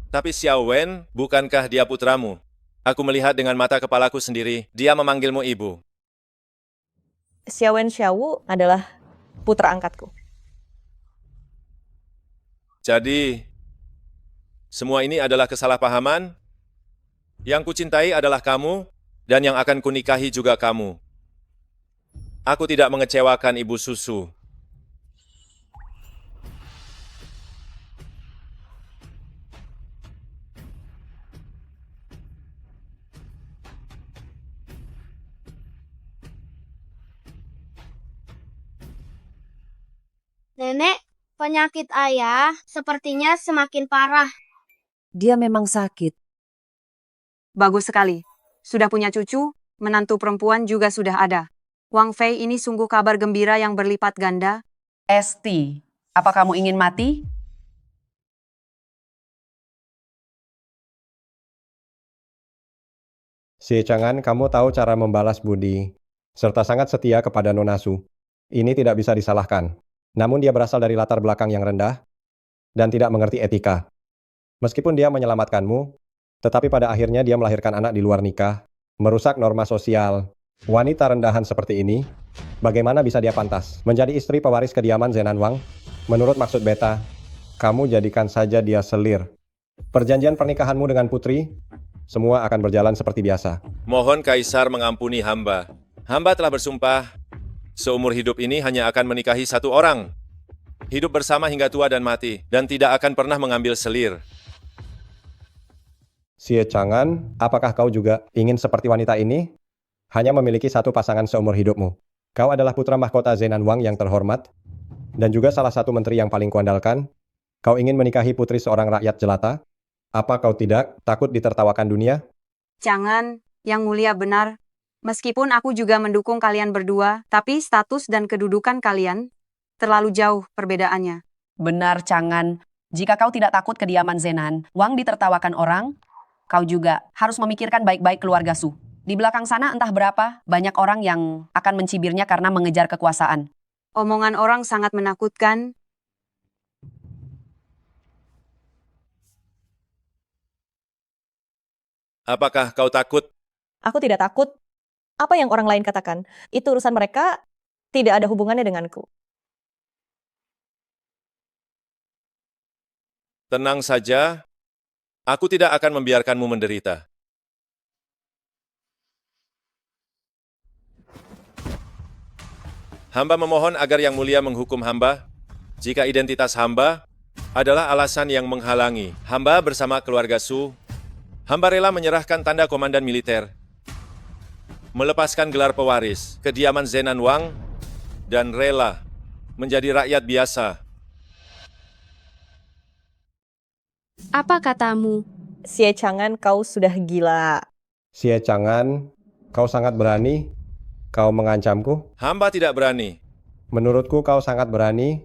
Tapi Xiao Wen, bukankah dia putramu? Aku melihat dengan mata kepalaku sendiri, dia memanggilmu ibu. Xiao Wen Xiaowu adalah putra angkatku. Jadi, semua ini adalah kesalahpahaman. Yang kucintai adalah kamu, dan yang akan kunikahi juga kamu. Aku tidak mengecewakan Ibu Susu. Nenek, penyakit ayah sepertinya semakin parah. Dia memang sakit. Bagus sekali. Sudah punya cucu, menantu perempuan juga sudah ada. Wang Fei ini sungguh kabar gembira yang berlipat ganda. Esti, apa kamu ingin mati? Xie Chang'an, kamu tahu cara membalas budi, serta sangat setia kepada Nona Su. Ini tidak bisa disalahkan. Namun dia berasal dari latar belakang yang rendah, dan tidak mengerti etika. Meskipun dia menyelamatkanmu, tetapi pada akhirnya dia melahirkan anak di luar nikah, merusak norma sosial. Wanita rendahan seperti ini, bagaimana bisa dia pantas menjadi istri pewaris kediaman Zenan Wang? Menurut maksud Beta, kamu jadikan saja dia selir. Perjanjian pernikahanmu dengan putri, semua akan berjalan seperti biasa. Mohon Kaisar mengampuni hamba. Hamba telah bersumpah, seumur hidup ini hanya akan menikahi satu orang. Hidup bersama hingga tua dan mati, dan tidak akan pernah mengambil selir. Xie Chang'an, apakah kau juga ingin seperti wanita ini? Hanya memiliki satu pasangan seumur hidupmu. Kau adalah putra mahkota Zenan Wang yang terhormat, dan juga salah satu menteri yang paling kuandalkan. Kau ingin menikahi putri seorang rakyat jelata? Apa kau tidak takut ditertawakan dunia? Jangan, Yang Mulia benar. Meskipun aku juga mendukung kalian berdua, tapi status dan kedudukan kalian terlalu jauh perbedaannya. Benar, Changan. Jika kau tidak takut kediaman Zenan, Wang ditertawakan orang, kau juga harus memikirkan baik-baik keluarga Su. Di belakang sana entah berapa banyak orang yang akan mencibirnya karena mengejar kekuasaan. Omongan orang sangat menakutkan. Apakah kau takut? Aku tidak takut. Apa yang orang lain katakan, itu urusan mereka, tidak ada hubungannya denganku. Tenang saja, aku tidak akan membiarkanmu menderita. Hamba memohon agar Yang Mulia menghukum hamba jika identitas hamba adalah alasan yang menghalangi hamba bersama keluarga Su. Hamba rela menyerahkan tanda komandan militer, melepaskan gelar pewaris, kediaman Zenan Wang, dan rela menjadi rakyat biasa. Apa katamu? Xie Chang'an, kau sudah gila. Xie Chang'an, kau sangat berani. Kau mengancamku. Hamba tidak berani. Menurutku kau sangat berani.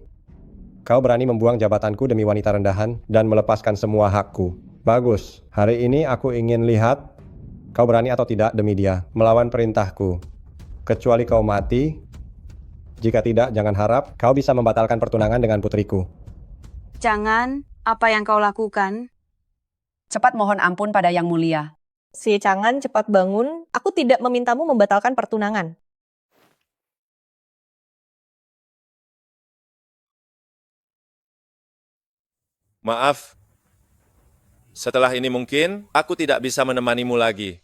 Kau berani membuang jabatanku demi wanita rendahan dan melepaskan semua hakku. Bagus, hari ini aku ingin lihat kau berani atau tidak demi dia melawan perintahku. Kecuali kau mati. Jika tidak, jangan harap kau bisa membatalkan pertunangan dengan putriku. Jangan, apa yang kau lakukan? Cepat mohon ampun pada Yang Mulia. Xie Chang'an, cepat bangun. Aku tidak memintamu membatalkan pertunangan. Maaf, setelah ini mungkin aku tidak bisa menemanimu lagi.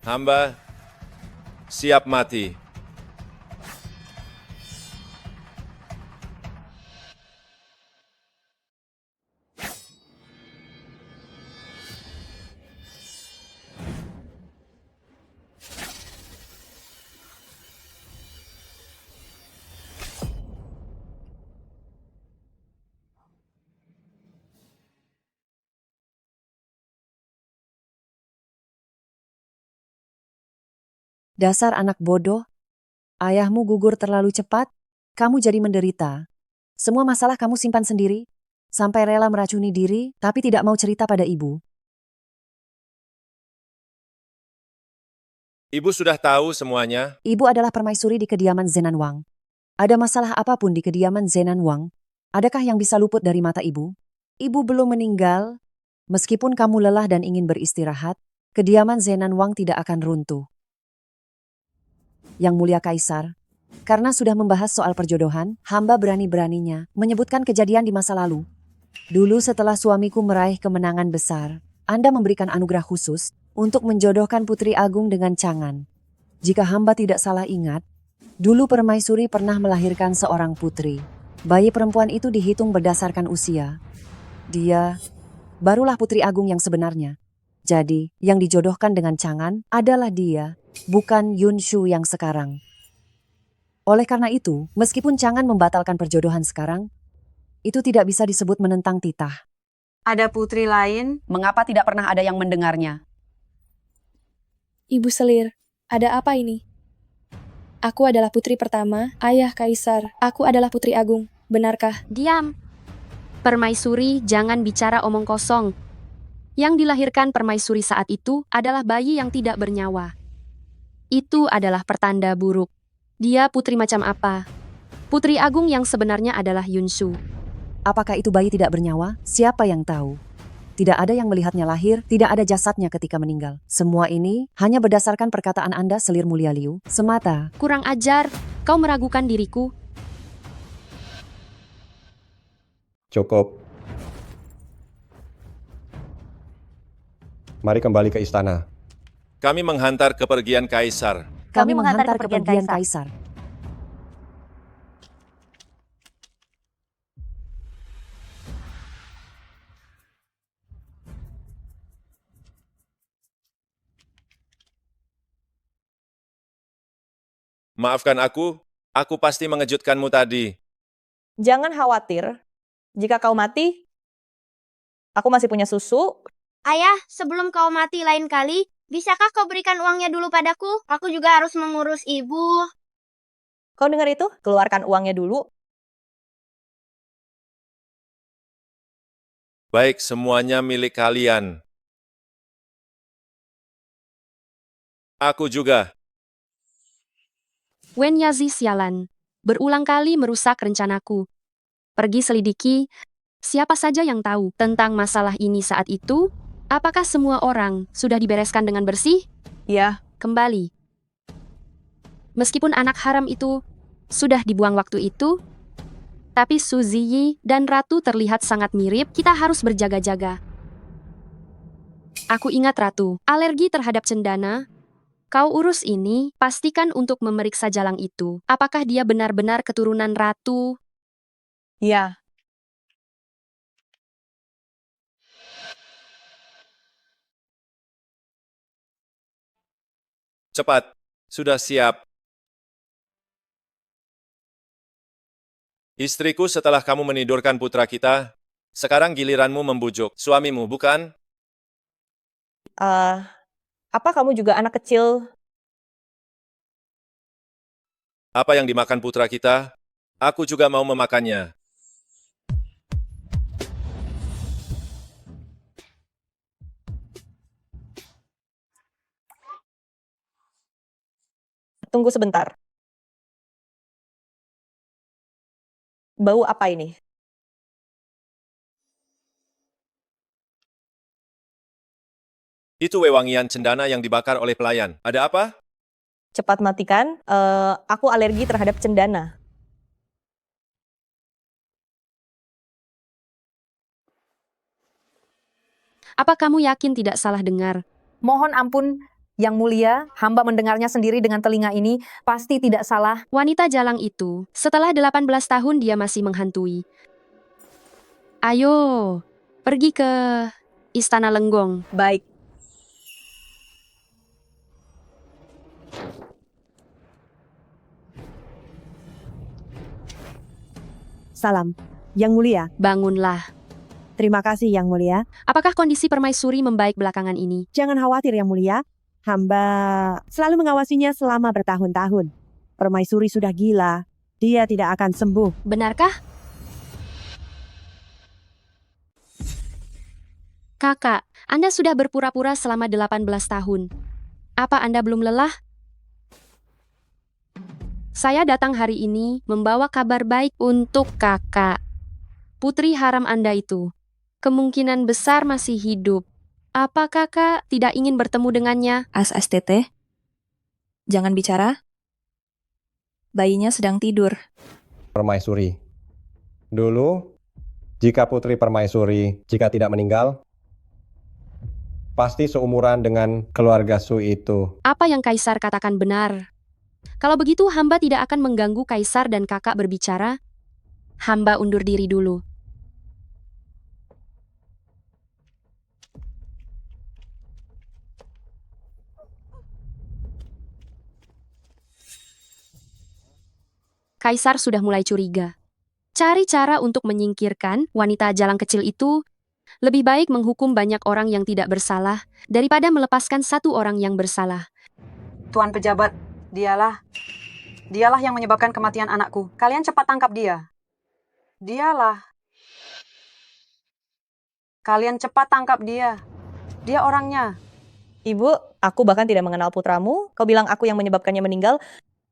Hamba siap mati. Dasar anak bodoh, ayahmu gugur terlalu cepat, kamu jadi menderita. Semua masalah kamu simpan sendiri, sampai rela meracuni diri, tapi tidak mau cerita pada ibu. Ibu sudah tahu semuanya. Ibu adalah permaisuri di kediaman Zenan Wang. Ada masalah apapun di kediaman Zenan Wang, adakah yang bisa luput dari mata ibu? Ibu belum meninggal, meskipun kamu lelah dan ingin beristirahat, kediaman Zenan Wang tidak akan runtuh. Yang Mulia Kaisar, karena sudah membahas soal perjodohan, hamba berani-beraninya menyebutkan kejadian di masa lalu. Dulu setelah suamiku meraih kemenangan besar, Anda memberikan anugerah khusus untuk menjodohkan Putri Agung dengan Changan. Jika hamba tidak salah ingat, dulu permaisuri pernah melahirkan seorang putri. Bayi perempuan itu dihitung berdasarkan usia. Dia barulah Putri Agung yang sebenarnya. Jadi, yang dijodohkan dengan Changan adalah dia, bukan Yun Shu yang sekarang. Oleh karena itu, meskipun Changan membatalkan perjodohan sekarang, itu tidak bisa disebut menentang titah. Ada putri lain? Mengapa tidak pernah ada yang mendengarnya? Ibu Selir, ada apa ini? Aku adalah putri pertama, ayah Kaisar. Aku adalah Putri Agung, benarkah? Diam. Permaisuri, jangan bicara omong kosong. Yang dilahirkan permaisuri saat itu adalah bayi yang tidak bernyawa. Itu adalah pertanda buruk. Dia putri macam apa? Putri Agung yang sebenarnya adalah Yun Shu. Apakah itu bayi tidak bernyawa? Siapa yang tahu? Tidak ada yang melihatnya lahir, tidak ada jasadnya ketika meninggal. Semua ini hanya berdasarkan perkataan Anda, Selir Mulia Liu, semata. Kurang ajar, kau meragukan diriku. Cukup. Mari kembali ke istana. Kami menghantar kepergian Kaisar. Kami menghantar kepergian Kaisar. Maafkan aku pasti mengejutkanmu tadi. Jangan khawatir, jika kau mati, aku masih punya susu. Ayah, sebelum kau mati lain kali, bisakah kau berikan uangnya dulu padaku? Aku juga harus mengurus ibu. Kau dengar itu? Keluarkan uangnya dulu. Baik, semuanya milik kalian. Aku juga. Wen Yazi sialan. Berulang kali merusak rencanaku. Pergi selidiki, siapa saja yang tahu tentang masalah ini saat itu? Apakah semua orang sudah dibereskan dengan bersih? Ya. Kembali. Meskipun anak haram itu sudah dibuang waktu itu, tapi Su Ziyi dan Ratu terlihat sangat mirip, kita harus berjaga-jaga. Aku ingat Ratu, alergi terhadap cendana. Kau urus ini, pastikan untuk memeriksa jalang itu. Apakah dia benar-benar keturunan Ratu? Ya. Cepat, sudah siap. Istriku, setelah kamu menidurkan putra kita, sekarang giliranmu membujuk suamimu, bukan? Apa kamu juga anak kecil? Apa yang dimakan putra kita, aku juga mau memakannya. Tunggu sebentar. Bau apa ini? Itu wewangian cendana yang dibakar oleh pelayan. Ada apa? Cepat matikan. Aku alergi terhadap cendana. Apa kamu yakin tidak salah dengar? Mohon ampun, Yang Mulia, hamba mendengarnya sendiri dengan telinga ini, pasti tidak salah. Wanita jalang itu, setelah 18 tahun dia masih menghantui. Ayo, pergi ke Istana Lenggong. Baik. Salam, Yang Mulia. Bangunlah. Terima kasih, Yang Mulia. Apakah kondisi permaisuri membaik belakangan ini? Jangan khawatir, Yang Mulia. Hamba selalu mengawasinya selama bertahun-tahun. Permaisuri sudah gila. Dia tidak akan sembuh. Benarkah? Kakak, Anda sudah berpura-pura selama 18 tahun. Apa Anda belum lelah? Saya datang hari ini membawa kabar baik untuk kakak. Putri haram Anda itu kemungkinan besar masih hidup. Apa kakak tidak ingin bertemu dengannya? SSTT, jangan bicara. Bayinya sedang tidur. Permaisuri. Dulu, jika Putri Permaisuri jika tidak meninggal, pasti seumuran dengan keluarga Su itu. Apa yang Kaisar katakan benar. Kalau begitu hamba tidak akan mengganggu Kaisar dan kakak berbicara. Hamba undur diri dulu. Kaisar sudah mulai curiga. Cari cara untuk menyingkirkan wanita jalang kecil itu. Lebih baik menghukum banyak orang yang tidak bersalah daripada melepaskan satu orang yang bersalah. Tuan pejabat, dialah yang menyebabkan kematian anakku. Kalian cepat tangkap dia. Dialah. Kalian cepat tangkap dia. Dia orangnya. Ibu, aku bahkan tidak mengenal putramu. Kau bilang aku yang menyebabkannya meninggal.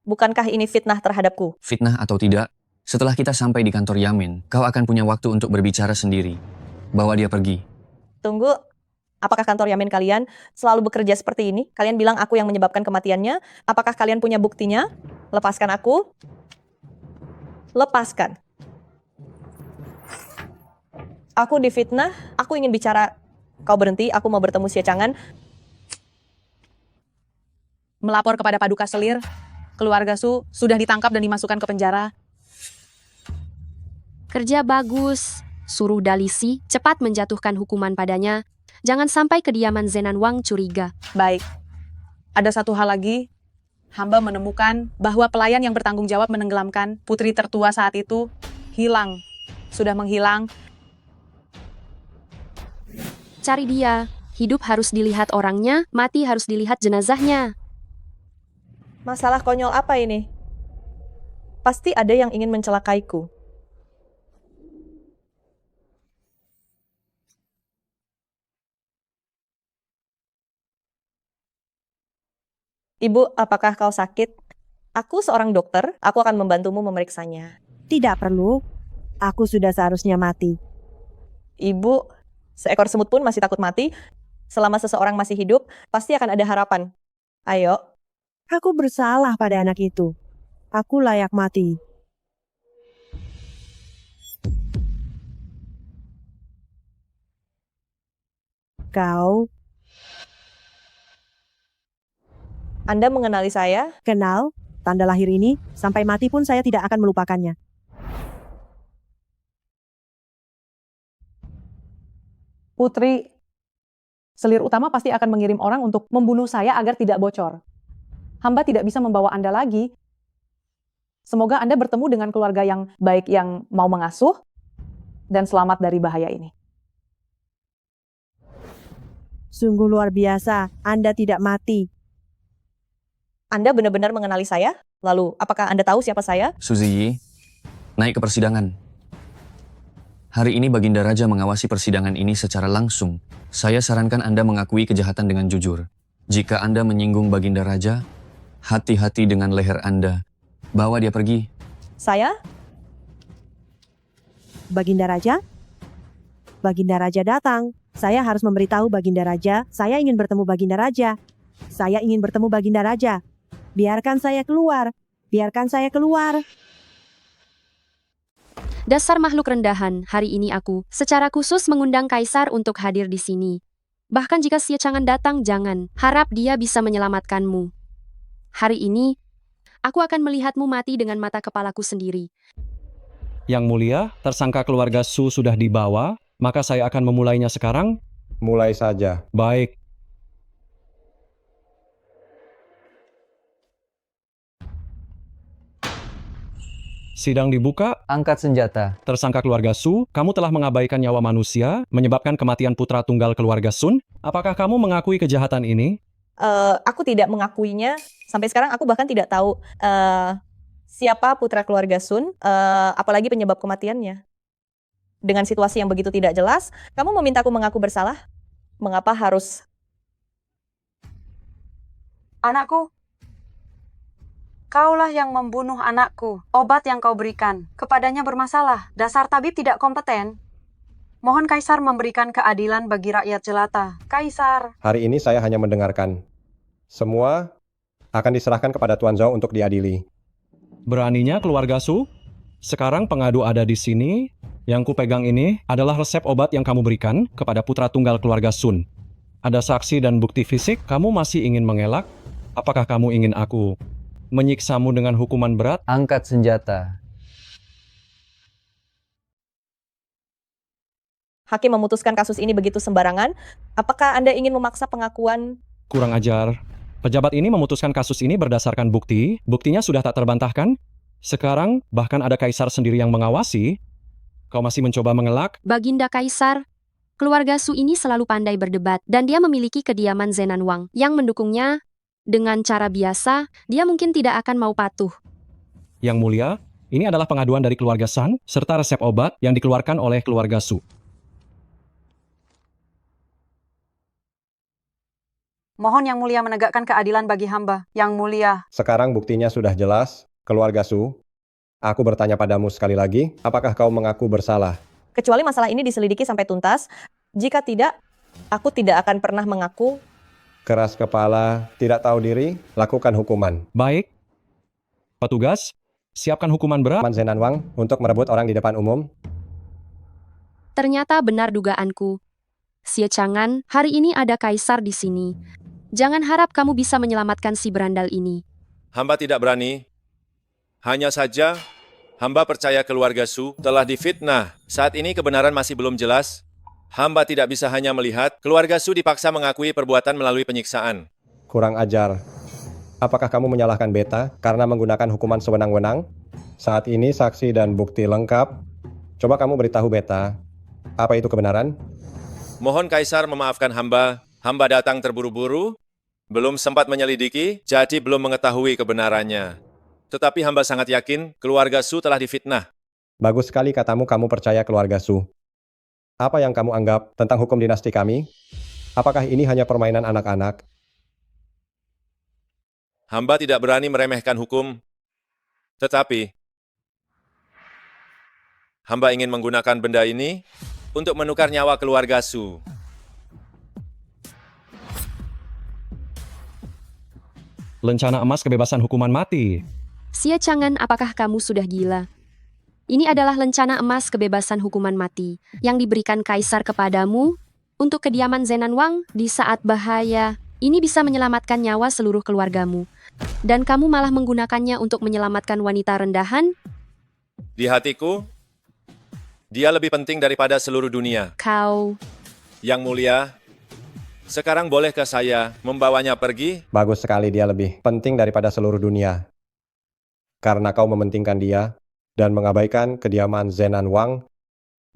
Bukankah ini fitnah terhadapku? Fitnah atau tidak, setelah kita sampai di kantor Yamin, kau akan punya waktu untuk berbicara sendiri. Bawa dia pergi. Tunggu, apakah kantor Yamin kalian selalu bekerja seperti ini? Kalian bilang aku yang menyebabkan kematiannya. Apakah kalian punya buktinya? Lepaskan aku. Lepaskan. Aku difitnah, aku ingin bicara. Kau berhenti, aku mau bertemu Xie Chang'an. Melapor kepada Paduka Selir. Keluarga Su sudah ditangkap dan dimasukkan ke penjara. Kerja bagus. Suruh Dalisi cepat menjatuhkan hukuman padanya. Jangan sampai kediaman Zenan Wang curiga. Baik. Ada satu hal lagi. hamba menemukan bahwa pelayan yang bertanggung jawab menenggelamkan putri tertua saat itu hilang. Sudah menghilang. Cari dia. Hidup harus dilihat orangnya, mati harus dilihat jenazahnya. Masalah konyol apa ini? Pasti ada yang ingin mencelakaiku. Ibu, apakah kau sakit? Aku seorang dokter, aku akan membantumu memeriksanya. Tidak perlu. Aku sudah seharusnya mati. Ibu, seekor semut pun masih takut mati. Selama seseorang masih hidup, pasti akan ada harapan. Ayo. Aku bersalah pada anak itu. Aku layak mati. Kau Anda mengenali saya? kenal tanda lahir ini, sampai mati pun saya tidak akan melupakannya. Putri, selir utama pasti akan mengirim orang untuk membunuh saya agar tidak bocor. Hamba tidak bisa membawa Anda lagi. Semoga Anda bertemu dengan keluarga yang baik yang mau mengasuh dan selamat dari bahaya ini. Sungguh luar biasa, Anda tidak mati. Anda benar-benar mengenali saya? Lalu, apakah Anda tahu siapa saya? Suzy Yi, naik ke persidangan. Hari ini Baginda Raja mengawasi persidangan ini secara langsung. Saya sarankan Anda mengakui kejahatan dengan jujur. Jika Anda menyinggung Baginda Raja, hati-hati dengan leher Anda. Bawa dia pergi. Saya? Baginda Raja? Baginda Raja datang. Saya harus memberitahu Baginda Raja, saya ingin bertemu Baginda Raja. Saya ingin bertemu Baginda Raja. Biarkan saya keluar. Biarkan saya keluar. Dasar makhluk rendahan, hari ini aku secara khusus mengundang Kaisar untuk hadir di sini. Bahkan jika Xie Chang'an datang, jangan harap dia bisa menyelamatkanmu. Hari ini, aku akan melihatmu mati dengan mata kepalaku sendiri. Yang mulia, tersangka keluarga Su sudah dibawa, maka saya akan memulainya sekarang. Mulai saja. Baik. Sidang dibuka. Angkat senjata. Tersangka keluarga Su, kamu telah mengabaikan nyawa manusia, menyebabkan kematian putra tunggal keluarga Sun. Apakah kamu mengakui kejahatan ini? Aku tidak mengakuinya. Sampai sekarang aku bahkan tidak tahu siapa putra keluarga Sun, apalagi penyebab kematiannya. Dengan situasi yang begitu tidak jelas, kamu memintaku mengaku bersalah? Mengapa harus? Anakku, kaulah yang membunuh anakku. Obat yang kau berikan kepadanya bermasalah. Dasar tabib tidak kompeten. Mohon Kaisar memberikan keadilan bagi rakyat jelata. Kaisar. Hari ini saya hanya mendengarkan. Semua akan diserahkan kepada Tuan Zhao untuk diadili. Beraninya keluarga Su? Sekarang pengadu ada di sini. Yang kupegang ini adalah resep obat yang kamu berikan kepada putra tunggal keluarga Sun. Ada saksi dan bukti fisik, kamu masih ingin mengelak? Apakah kamu ingin aku menyiksamu dengan hukuman berat? Angkat senjata. Hakim memutuskan kasus ini begitu sembarangan. Apakah Anda ingin memaksa pengakuan? Kurang ajar. Pejabat ini memutuskan kasus ini berdasarkan bukti. Buktinya sudah tak terbantahkan. Sekarang bahkan ada Kaisar sendiri yang mengawasi. Kau masih mencoba mengelak? Baginda Kaisar, keluarga Su ini selalu pandai berdebat dan dia memiliki kediaman Zenan Wang yang mendukungnya. Dengan cara biasa, dia mungkin tidak akan mau patuh. Yang mulia, ini adalah pengaduan dari keluarga San serta resep obat yang dikeluarkan oleh keluarga Su. Mohon Yang Mulia menegakkan keadilan bagi hamba. Yang Mulia. Sekarang buktinya sudah jelas, keluarga Su. Aku bertanya padamu sekali lagi, apakah kau mengaku bersalah? Kecuali masalah ini diselidiki sampai tuntas. Jika tidak, aku tidak akan pernah mengaku. Keras kepala, tidak tahu diri, lakukan hukuman. Baik. Petugas, siapkan hukuman berat. Zenan Wang untuk merebut orang di depan umum. Ternyata benar dugaanku. Xie Chang'an, hari ini ada Kaisar di sini. Jangan harap kamu bisa menyelamatkan si berandal ini. Hamba tidak berani. Hanya saja, hamba percaya keluarga Su telah difitnah. Saat ini kebenaran masih belum jelas. Hamba tidak bisa hanya melihat keluarga Su dipaksa mengakui perbuatan melalui penyiksaan. Kurang ajar. Apakah kamu menyalahkan beta karena menggunakan hukuman sewenang-wenang? Saat ini saksi dan bukti lengkap. Coba kamu beritahu beta, apa itu kebenaran? Mohon Kaisar memaafkan hamba. Hamba datang terburu-buru, belum sempat menyelidiki, jadi belum mengetahui kebenarannya. Tetapi hamba sangat yakin keluarga Su telah difitnah. Bagus sekali katamu kamu percaya keluarga Su. Apa yang kamu anggap tentang hukum dinasti kami? Apakah ini hanya permainan anak-anak? Hamba tidak berani meremehkan hukum, tetapi hamba ingin menggunakan benda ini untuk menukar nyawa keluarga Su. Lencana emas kebebasan hukuman mati. Xie Chang'an, apakah kamu sudah gila? Ini adalah lencana emas kebebasan hukuman mati yang diberikan Kaisar kepadamu untuk kediaman Zenan Wang di saat bahaya. Ini bisa menyelamatkan nyawa seluruh keluargamu. Dan kamu malah menggunakannya untuk menyelamatkan wanita rendahan? Di hatiku, dia lebih penting daripada seluruh dunia. Kau... Yang mulia, sekarang bolehkah saya membawanya pergi? Bagus sekali, dia lebih penting daripada seluruh dunia. Karena kau mementingkan dia dan mengabaikan kediaman Zenan Wang,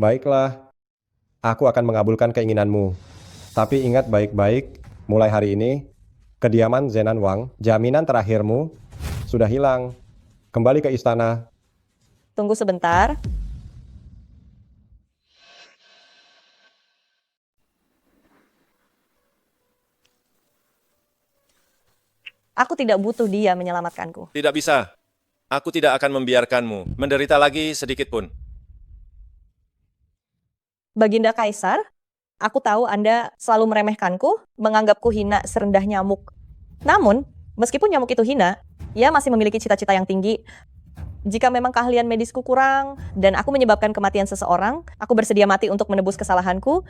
baiklah, aku akan mengabulkan keinginanmu. Tapi ingat baik-baik, mulai hari ini, kediaman Zenan Wang, jaminan terakhirmu, sudah hilang. Kembali ke istana. Tunggu sebentar. Aku tidak butuh dia menyelamatkanku. Tidak bisa. Aku tidak akan membiarkanmu menderita lagi sedikit pun. Baginda Kaisar, aku tahu Anda selalu meremehkanku, menganggapku hina serendah nyamuk. Namun, meskipun nyamuk itu hina, ia masih memiliki cita-cita yang tinggi. Jika memang keahlian medisku kurang dan aku menyebabkan kematian seseorang, aku bersedia mati untuk menebus kesalahanku.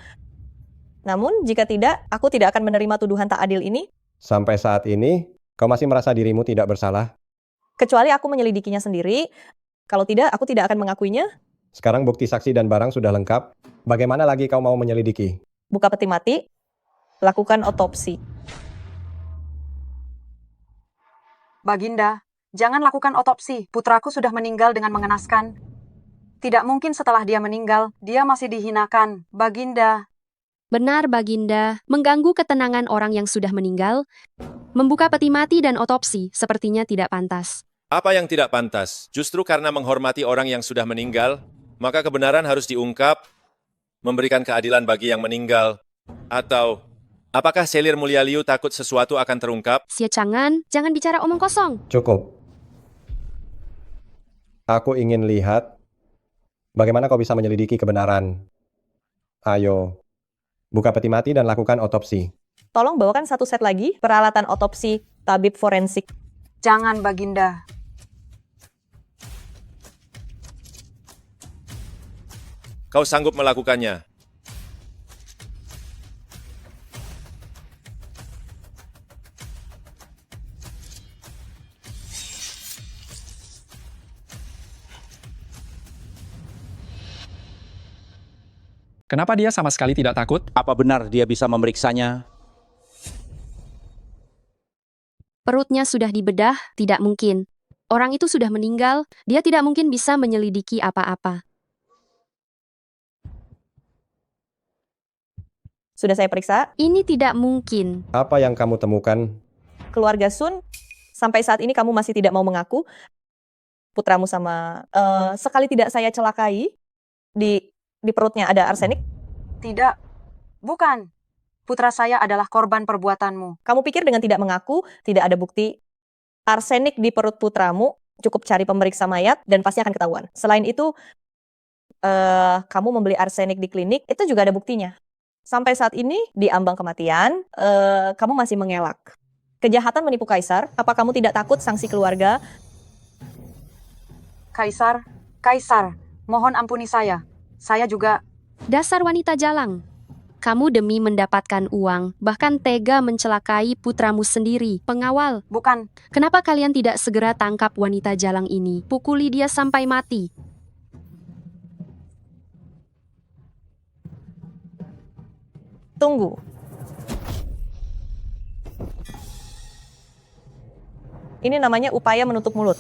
Namun, jika tidak, aku tidak akan menerima tuduhan tak adil ini. Sampai saat ini, kau masih merasa dirimu tidak bersalah? Kecuali aku menyelidikinya sendiri. Kalau tidak, aku tidak akan mengakuinya. Sekarang bukti saksi dan barang sudah lengkap. Bagaimana lagi kau mau menyelidiki? Buka peti mati, lakukan otopsi. Baginda, jangan lakukan otopsi. Putraku sudah meninggal dengan mengenaskan. Tidak mungkin setelah dia meninggal, dia masih dihinakan. Baginda. Benar, Baginda. Mengganggu ketenangan orang yang sudah meninggal, membuka peti mati dan otopsi sepertinya tidak pantas. Apa yang tidak pantas? Justru karena menghormati orang yang sudah meninggal, maka kebenaran harus diungkap, memberikan keadilan bagi yang meninggal. Atau, apakah Selir Mulia Liu takut sesuatu akan terungkap? Xie Chang'an, jangan bicara omong kosong. Cukup. Aku ingin lihat bagaimana kau bisa menyelidiki kebenaran. Ayo, buka peti mati dan lakukan otopsi. Tolong bawakan satu set lagi peralatan otopsi tabib forensik. Jangan, Baginda. Kau sanggup melakukannya. Kenapa dia sama sekali tidak takut? Apa benar dia bisa memeriksanya? Perutnya sudah dibedah, tidak mungkin. Orang itu sudah meninggal, dia tidak mungkin bisa menyelidiki apa-apa. Sudah saya periksa. Ini tidak mungkin. Apa yang kamu temukan? Keluarga Sun, sampai saat ini kamu masih tidak mau mengaku. Putramu sama... sekali tidak saya celakai, di perutnya ada arsenik? Tidak. Bukan. Putra saya adalah korban perbuatanmu. Kamu pikir dengan tidak mengaku, tidak ada bukti arsenik di perut putramu, cukup cari pemeriksa mayat, dan pasti akan ketahuan. Selain itu, kamu membeli arsenik di klinik, itu juga ada buktinya. Sampai saat ini, di ambang kematian, kamu masih mengelak. Kejahatan menipu Kaisar, apa kamu tidak takut sanksi keluarga? Kaisar, mohon ampuni saya. Saya juga... Dasar wanita jalang. Kamu demi mendapatkan uang, bahkan tega mencelakai putramu sendiri. Pengawal. Bukan. Kenapa kalian tidak segera tangkap wanita jalang ini? Pukuli dia sampai mati. Tunggu. Ini namanya upaya menutup mulut.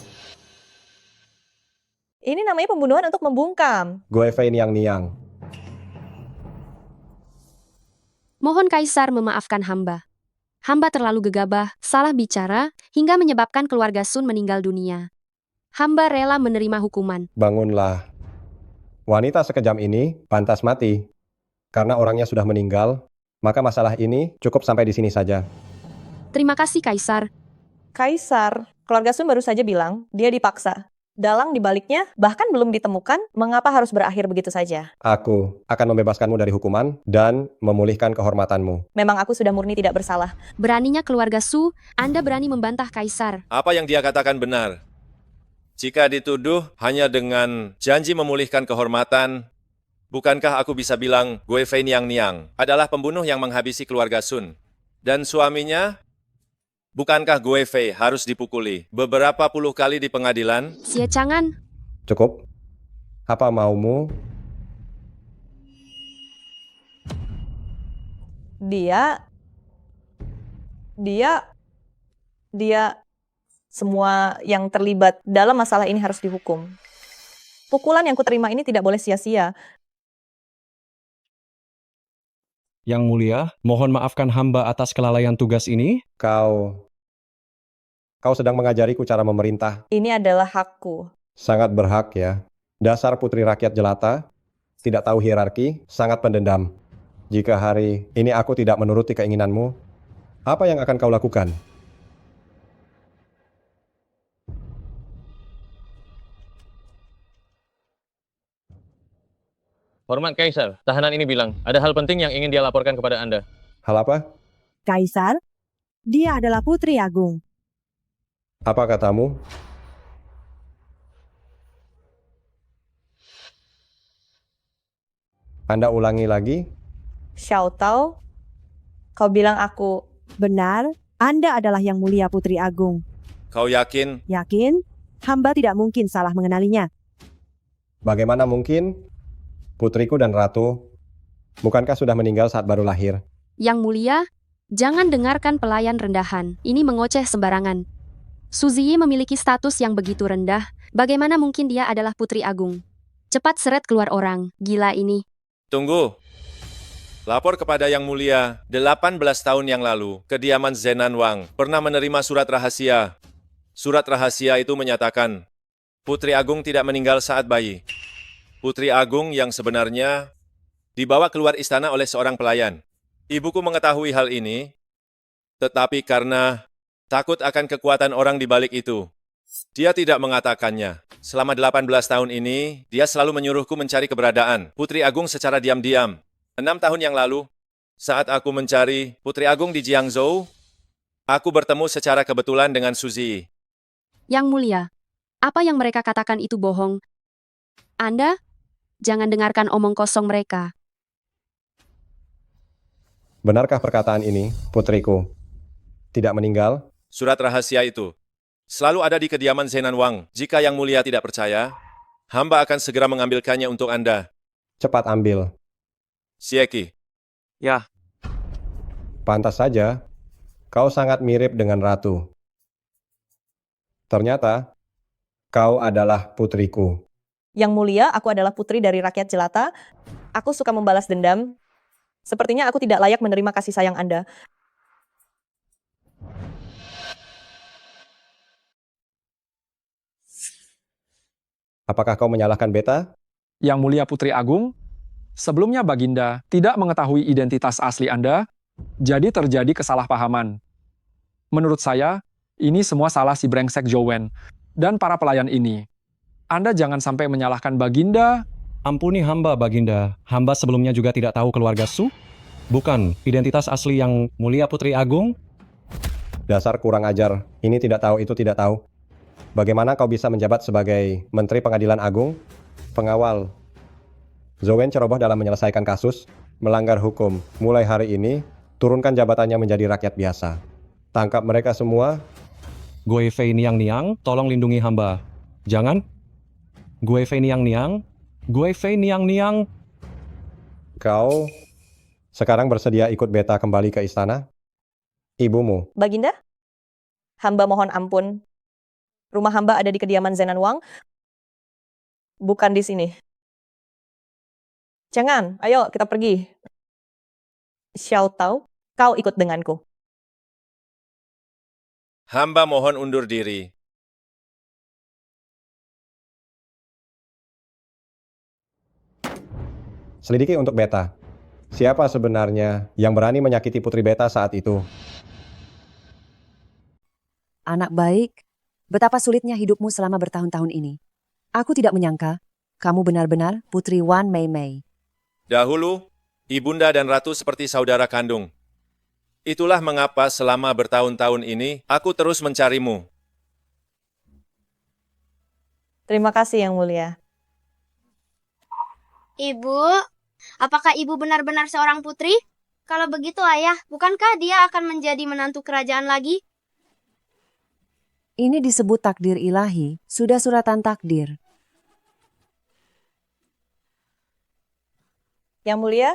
Ini namanya pembunuhan untuk membungkam. Gue Fei Niang. Mohon Kaisar memaafkan hamba. Hamba terlalu gegabah, salah bicara, hingga menyebabkan keluarga Sun meninggal dunia. Hamba rela menerima hukuman. Bangunlah. Wanita sekejam ini pantas mati. Karena orangnya sudah meninggal, maka masalah ini cukup sampai di sini saja. Terima kasih Kaisar. Kaisar, keluarga Sun baru saja bilang dia dipaksa. Dalang dibaliknya bahkan belum ditemukan, mengapa harus berakhir begitu saja? Aku akan membebaskanmu dari hukuman dan memulihkan kehormatanmu. Memang aku sudah murni tidak bersalah. Beraninya keluarga Su, Anda berani membantah Kaisar. Apa yang dia katakan benar. Jika dituduh hanya dengan janji memulihkan kehormatan, bukankah aku bisa bilang Gue Fei Niang adalah pembunuh yang menghabisi keluarga Sun? Dan suaminya, bukankah Gue Fei harus dipukuli beberapa puluh kali di pengadilan? Xie Chang'an, Cukup? Apa maumu? Dia semua yang terlibat dalam masalah ini harus dihukum. Pukulan yang kuterima ini tidak boleh sia-sia. Yang Mulia, mohon maafkan hamba atas kelalaian tugas ini. Kau sedang mengajariku cara memerintah. Ini adalah hakku. Sangat berhak ya. Dasar putri rakyat jelata, tidak tahu hierarki, sangat pendendam. Jika hari ini aku tidak menuruti keinginanmu, apa yang akan kau lakukan? Hormat Kaisar, tahanan ini bilang, ada hal penting yang ingin dia laporkan kepada Anda. Hal apa? Kaisar, dia adalah Putri Agung. Apa katamu? Anda ulangi lagi? Xiao Tao, kau bilang aku... Benar, Anda adalah Yang Mulia Putri Agung. Kau yakin? Yakin? Hamba tidak mungkin salah mengenalinya. Bagaimana mungkin? Putriku dan ratu, bukankah sudah meninggal saat baru lahir? Yang Mulia, jangan dengarkan pelayan rendahan. Ini mengoceh sembarangan. Su Ziyi memiliki status yang begitu rendah. Bagaimana mungkin dia adalah Putri Agung? Cepat seret keluar orang. Gila ini. Tunggu. Lapor kepada Yang Mulia, 18 tahun yang lalu, kediaman Zenan Wang pernah menerima surat rahasia. Surat rahasia itu menyatakan, Putri Agung tidak meninggal saat bayi. Putri Agung yang sebenarnya dibawa keluar istana oleh seorang pelayan. Ibuku mengetahui hal ini, tetapi karena takut akan kekuatan orang di balik itu, dia tidak mengatakannya. Selama 18 tahun ini, dia selalu menyuruhku mencari keberadaan Putri Agung secara diam-diam. 6 tahun yang lalu, saat aku mencari Putri Agung di Jiangzhou, aku bertemu secara kebetulan dengan Su Ziyi. Yang Mulia, apa yang mereka katakan itu bohong. Anda, jangan dengarkan omong kosong mereka. Benarkah perkataan ini, putriku? Tidak meninggal? Surat rahasia itu selalu ada di kediaman Zenan Wang. Jika Yang Mulia tidak percaya, hamba akan segera mengambilkannya untuk Anda. Cepat ambil. Sieki. Ya. Pantas saja, kau sangat mirip dengan ratu. Ternyata, kau adalah putriku. Yang Mulia, aku adalah putri dari rakyat jelata. Aku suka membalas dendam. Sepertinya aku tidak layak menerima kasih sayang Anda. Apakah kau menyalahkan beta? Yang Mulia Putri Agung, sebelumnya Baginda tidak mengetahui identitas asli Anda, jadi terjadi kesalahpahaman. Menurut saya, ini semua salah si brengsek Jowen dan para pelayan ini. Anda jangan sampai menyalahkan Baginda. Ampuni hamba, Baginda. Hamba sebelumnya juga tidak tahu keluarga Su. Bukan, identitas asli Yang Mulia Putri Agung. Dasar kurang ajar. Ini tidak tahu, itu tidak tahu. Bagaimana kau bisa menjabat sebagai Menteri Pengadilan Agung? Pengawal. Zhou ceroboh dalam menyelesaikan kasus, melanggar hukum. Mulai hari ini, turunkan jabatannya menjadi rakyat biasa. Tangkap mereka semua. Gue Fei Niang, tolong lindungi hamba. Jangan. Gue Fei Niang. Gue Fei Niang. Kau sekarang bersedia ikut beta kembali ke istana? Ibumu. Baginda, hamba mohon ampun. Rumah hamba ada di kediaman Zenan Wang, bukan di sini. Jangan, ayo kita pergi. Xiao Tao, kau ikut denganku. Hamba mohon undur diri. Selidiki untuk Beta. Siapa sebenarnya yang berani menyakiti Putri Beta saat itu? Anak baik, betapa sulitnya hidupmu selama bertahun-tahun ini. Aku tidak menyangka kamu benar-benar Putri Wan Mei Mei. Dahulu, ibunda dan ratu seperti saudara kandung. Itulah mengapa selama bertahun-tahun ini aku terus mencarimu. Terima kasih Yang Mulia. Ibu, apakah ibu benar-benar seorang putri? Kalau begitu ayah, bukankah dia akan menjadi menantu kerajaan lagi? Ini disebut takdir ilahi, sudah suratan takdir. Yang Mulia,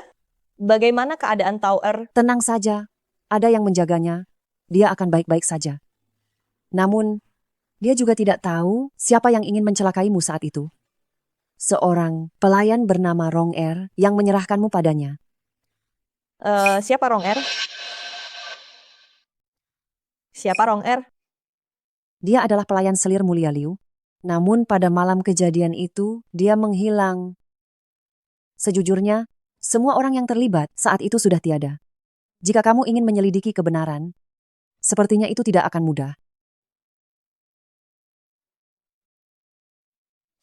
bagaimana keadaan Tau'er? Tenang saja, ada yang menjaganya, dia akan baik-baik saja. Namun, dia juga tidak tahu siapa yang ingin mencelakaimu saat itu. Seorang pelayan bernama Rong Er yang menyerahkanmu padanya. Siapa Rong Er? Siapa Rong Er? Dia adalah pelayan selir Mulia Liu. Namun pada malam kejadian itu, dia menghilang. Sejujurnya, semua orang yang terlibat saat itu sudah tiada. Jika kamu ingin menyelidiki kebenaran, sepertinya itu tidak akan mudah.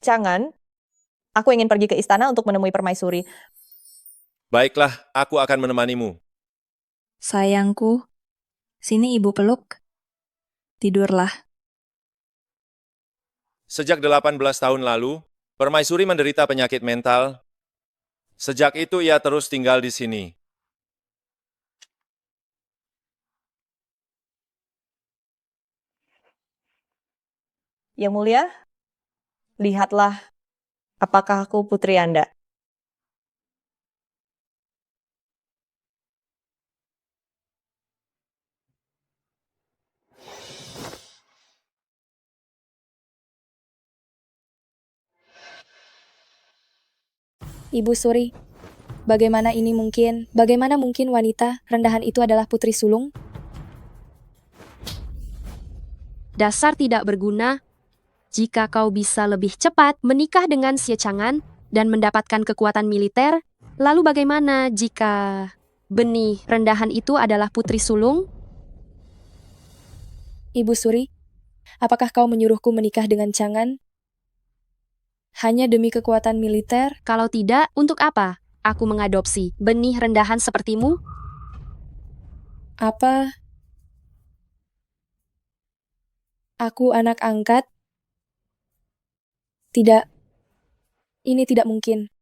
Jangan. Aku ingin pergi ke istana untuk menemui permaisuri. Baiklah, aku akan menemanimu. Sayangku, sini ibu peluk. Tidurlah. Sejak 18 tahun lalu, permaisuri menderita penyakit mental. Sejak itu ia terus tinggal di sini. Yang Mulia, lihatlah apakah aku putri Anda. Ibu Suri, bagaimana ini mungkin? Bagaimana mungkin wanita rendahan itu adalah putri sulung? Dasar tidak berguna. Jika kau bisa lebih cepat menikah dengan Xie Chang'an dan mendapatkan kekuatan militer, lalu bagaimana jika benih rendahan itu adalah putri sulung? Ibu Suri, apakah kau menyuruhku menikah dengan Chang'an? Hanya demi kekuatan militer? Kalau tidak, untuk apa aku mengadopsi benih rendahan sepertimu? Apa? Aku anak angkat? Tidak. Ini tidak mungkin.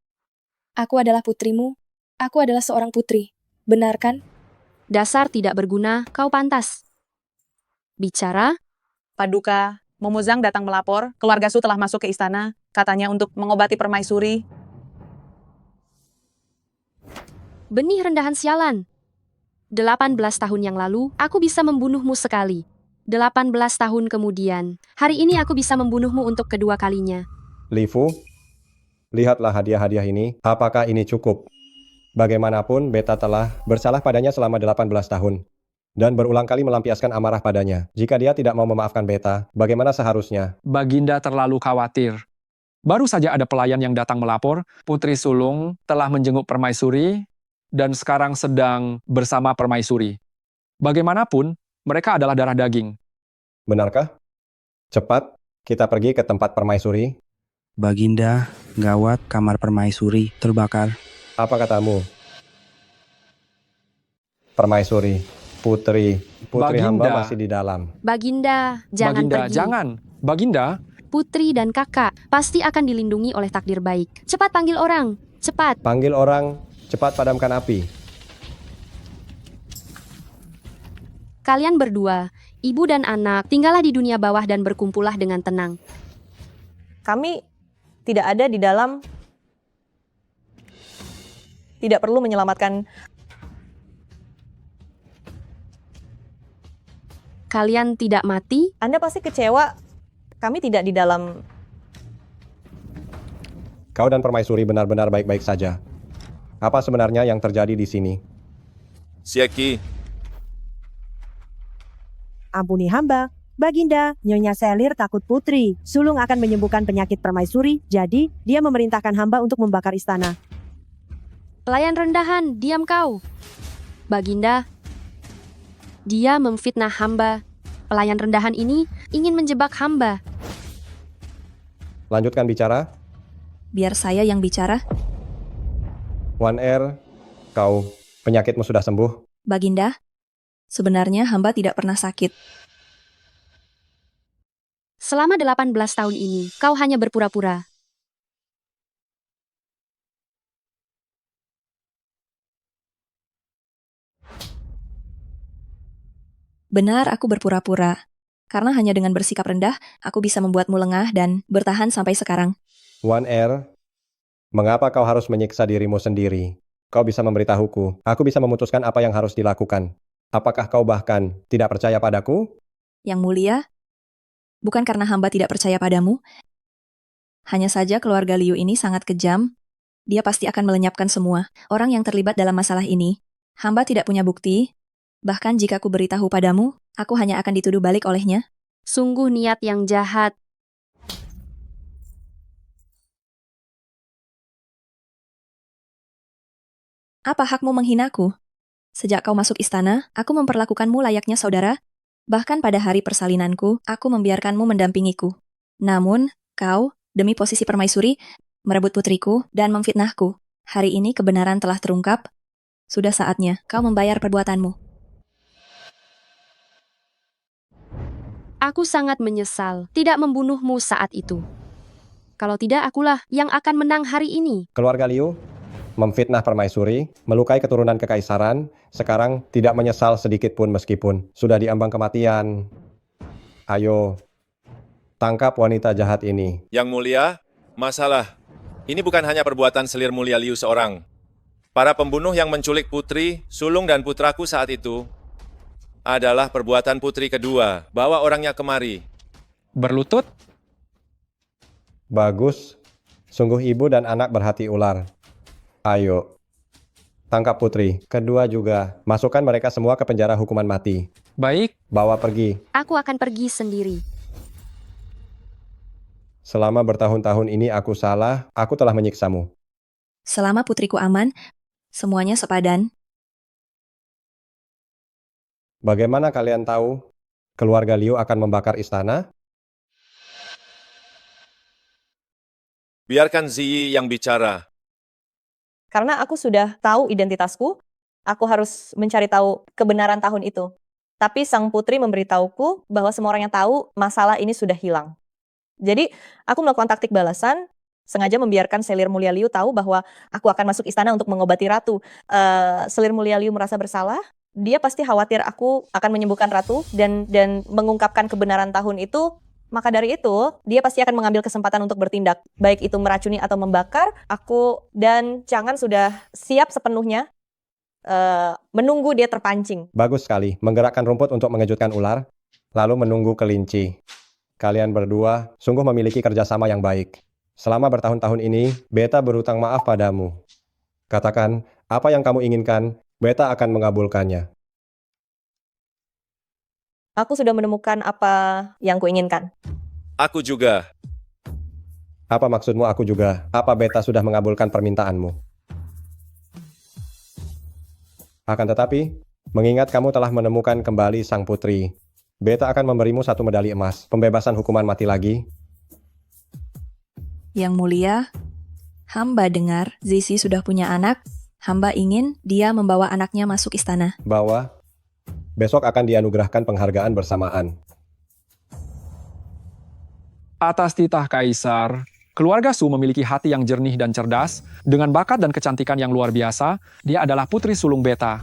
Aku adalah putrimu. Aku adalah seorang putri. Benar kan? Dasar tidak berguna, kau pantas. Bicara? Paduka, Momozang datang melapor, keluarga Su telah masuk ke istana, katanya untuk mengobati permaisuri. Benih rendahan sialan. 18 tahun yang lalu, aku bisa membunuhmu sekali. 18 tahun kemudian, hari ini aku bisa membunuhmu untuk kedua kalinya. Li Fu, lihatlah hadiah-hadiah ini, apakah ini cukup? Bagaimanapun, Beta telah bersalah padanya selama 18 tahun. Dan berulang kali melampiaskan amarah padanya. Jika dia tidak mau memaafkan Beta, bagaimana seharusnya? Baginda terlalu khawatir. Baru saja ada pelayan yang datang melapor, Putri Sulung telah menjenguk permaisuri dan sekarang sedang bersama permaisuri. Bagaimanapun, mereka adalah darah daging. Benarkah? Cepat, kita pergi ke tempat permaisuri. Baginda, gawat kamar permaisuri terbakar. Apa katamu? Permaisuri. Putri Baginda. hamba masih di dalam. Baginda, jangan Baginda, pergi. jangan. Baginda, Putri dan kakak pasti akan dilindungi oleh takdir baik. Cepat panggil orang, cepat. Panggil orang, cepat padamkan api. Kalian berdua, ibu dan anak, tinggallah di dunia bawah dan berkumpullah dengan tenang. Kami tidak ada di dalam, tidak perlu menyelamatkan. Kalian tidak mati? Anda pasti kecewa kami tidak di dalam. Kau dan permaisuri benar-benar baik-baik saja. Apa sebenarnya yang terjadi di sini? Sieki, Ampuni hamba. Baginda, Nyonya Selir takut putri sulung akan menyembuhkan penyakit permaisuri, jadi dia memerintahkan hamba untuk membakar istana. Pelayan rendahan, diam kau. Baginda, dia memfitnah hamba. Pelayan rendahan ini ingin menjebak hamba. Lanjutkan bicara. Biar saya yang bicara. One Air, kau penyakitmu sudah sembuh? Baginda, sebenarnya hamba tidak pernah sakit. Selama 18 tahun ini, kau hanya berpura-pura. Benar, aku berpura-pura. Karena hanya dengan bersikap rendah, aku bisa membuatmu lengah dan bertahan sampai sekarang. One Air, mengapa kau harus menyiksa dirimu sendiri? Kau bisa memberitahuku. Aku bisa memutuskan apa yang harus dilakukan. Apakah kau bahkan tidak percaya padaku? Yang mulia, bukan karena hamba tidak percaya padamu. Hanya saja keluarga Liu ini sangat kejam. Dia pasti akan melenyapkan semua orang yang terlibat dalam masalah ini. Hamba tidak punya bukti. Bahkan jika aku beritahu padamu, aku hanya akan dituduh balik olehnya. Sungguh niat yang jahat. Apa hakmu menghinaku? Sejak kau masuk istana, aku memperlakukanmu layaknya saudara. Bahkan pada hari persalinanku, aku membiarkanmu mendampingiku. Namun, kau, demi posisi permaisuri, merebut putriku dan memfitnahku. Hari ini kebenaran telah terungkap. Sudah saatnya kau membayar perbuatanmu. Aku sangat menyesal tidak membunuhmu saat itu. Kalau tidak, akulah yang akan menang hari ini. Keluarga Liu memfitnah permaisuri, melukai keturunan kekaisaran, sekarang tidak menyesal sedikit pun meskipun sudah diambang kematian. Ayo, tangkap wanita jahat ini. Yang mulia, masalah. Ini bukan hanya perbuatan selir mulia Liu seorang. Para pembunuh yang menculik putri, sulung dan putraku saat itu adalah perbuatan putri kedua. Bawa orangnya kemari. Berlutut? Bagus. Sungguh ibu dan anak berhati ular. Ayo, tangkap putri. Kedua juga, masukkan mereka semua ke penjara hukuman mati. Baik. Bawa pergi. Aku akan pergi sendiri. Selama bertahun-tahun ini aku salah, aku telah menyiksamu. Selama putriku aman, semuanya sepadan. Bagaimana kalian tahu keluarga Liu akan membakar istana? Biarkan Ziyi yang bicara. Karena aku sudah tahu identitasku, aku harus mencari tahu kebenaran tahun itu. Tapi sang putri memberitahuku bahwa semua orang yang tahu masalah ini sudah hilang. Jadi, aku melakukan taktik balasan, sengaja membiarkan Selir Mulia Liu tahu bahwa aku akan masuk istana untuk mengobati ratu. Selir Mulia Liu merasa bersalah, dia pasti khawatir aku akan menyembuhkan ratu dan mengungkapkan kebenaran tahun itu. Maka dari itu, dia pasti akan mengambil kesempatan untuk bertindak. Baik itu meracuni atau membakar, aku dan Chang'an sudah siap sepenuhnya menunggu dia terpancing. Bagus sekali, menggerakkan rumput untuk mengejutkan ular, lalu menunggu kelinci. Kalian berdua sungguh memiliki kerjasama yang baik. Selama bertahun-tahun ini, Beta berutang maaf padamu. Katakan, apa yang kamu inginkan, Beta akan mengabulkannya. Aku sudah menemukan apa yang kuinginkan. Aku juga. Apa maksudmu aku juga? Apa Beta sudah mengabulkan permintaanmu? Akan tetapi, mengingat kamu telah menemukan kembali sang putri, Beta akan memberimu 1 medali emas, pembebasan hukuman mati lagi. Yang mulia, hamba dengar Zizi sudah punya anak. Hamba ingin dia membawa anaknya masuk istana. Bahwa besok akan dianugerahkan penghargaan bersamaan. Atas titah kaisar, keluarga Su memiliki hati yang jernih dan cerdas. Dengan bakat dan kecantikan yang luar biasa, dia adalah putri sulung Beta.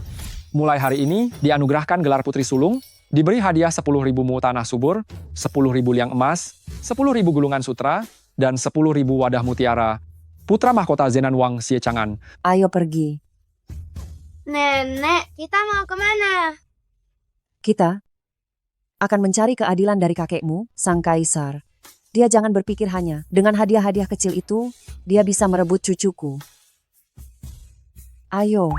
Mulai hari ini, dianugerahkan gelar putri sulung, diberi hadiah 10.000 mu tanah subur, 10.000 liang emas, 10.000 gulungan sutra, dan 10.000 wadah mutiara. Putra mahkota Zenan Wang Xie Chang'an. Ayo pergi. Nenek, kita mau kemana? Kita akan mencari keadilan dari kakekmu, sang kaisar. Dia jangan berpikir hanya dengan hadiah-hadiah kecil itu, dia bisa merebut cucuku. Ayo,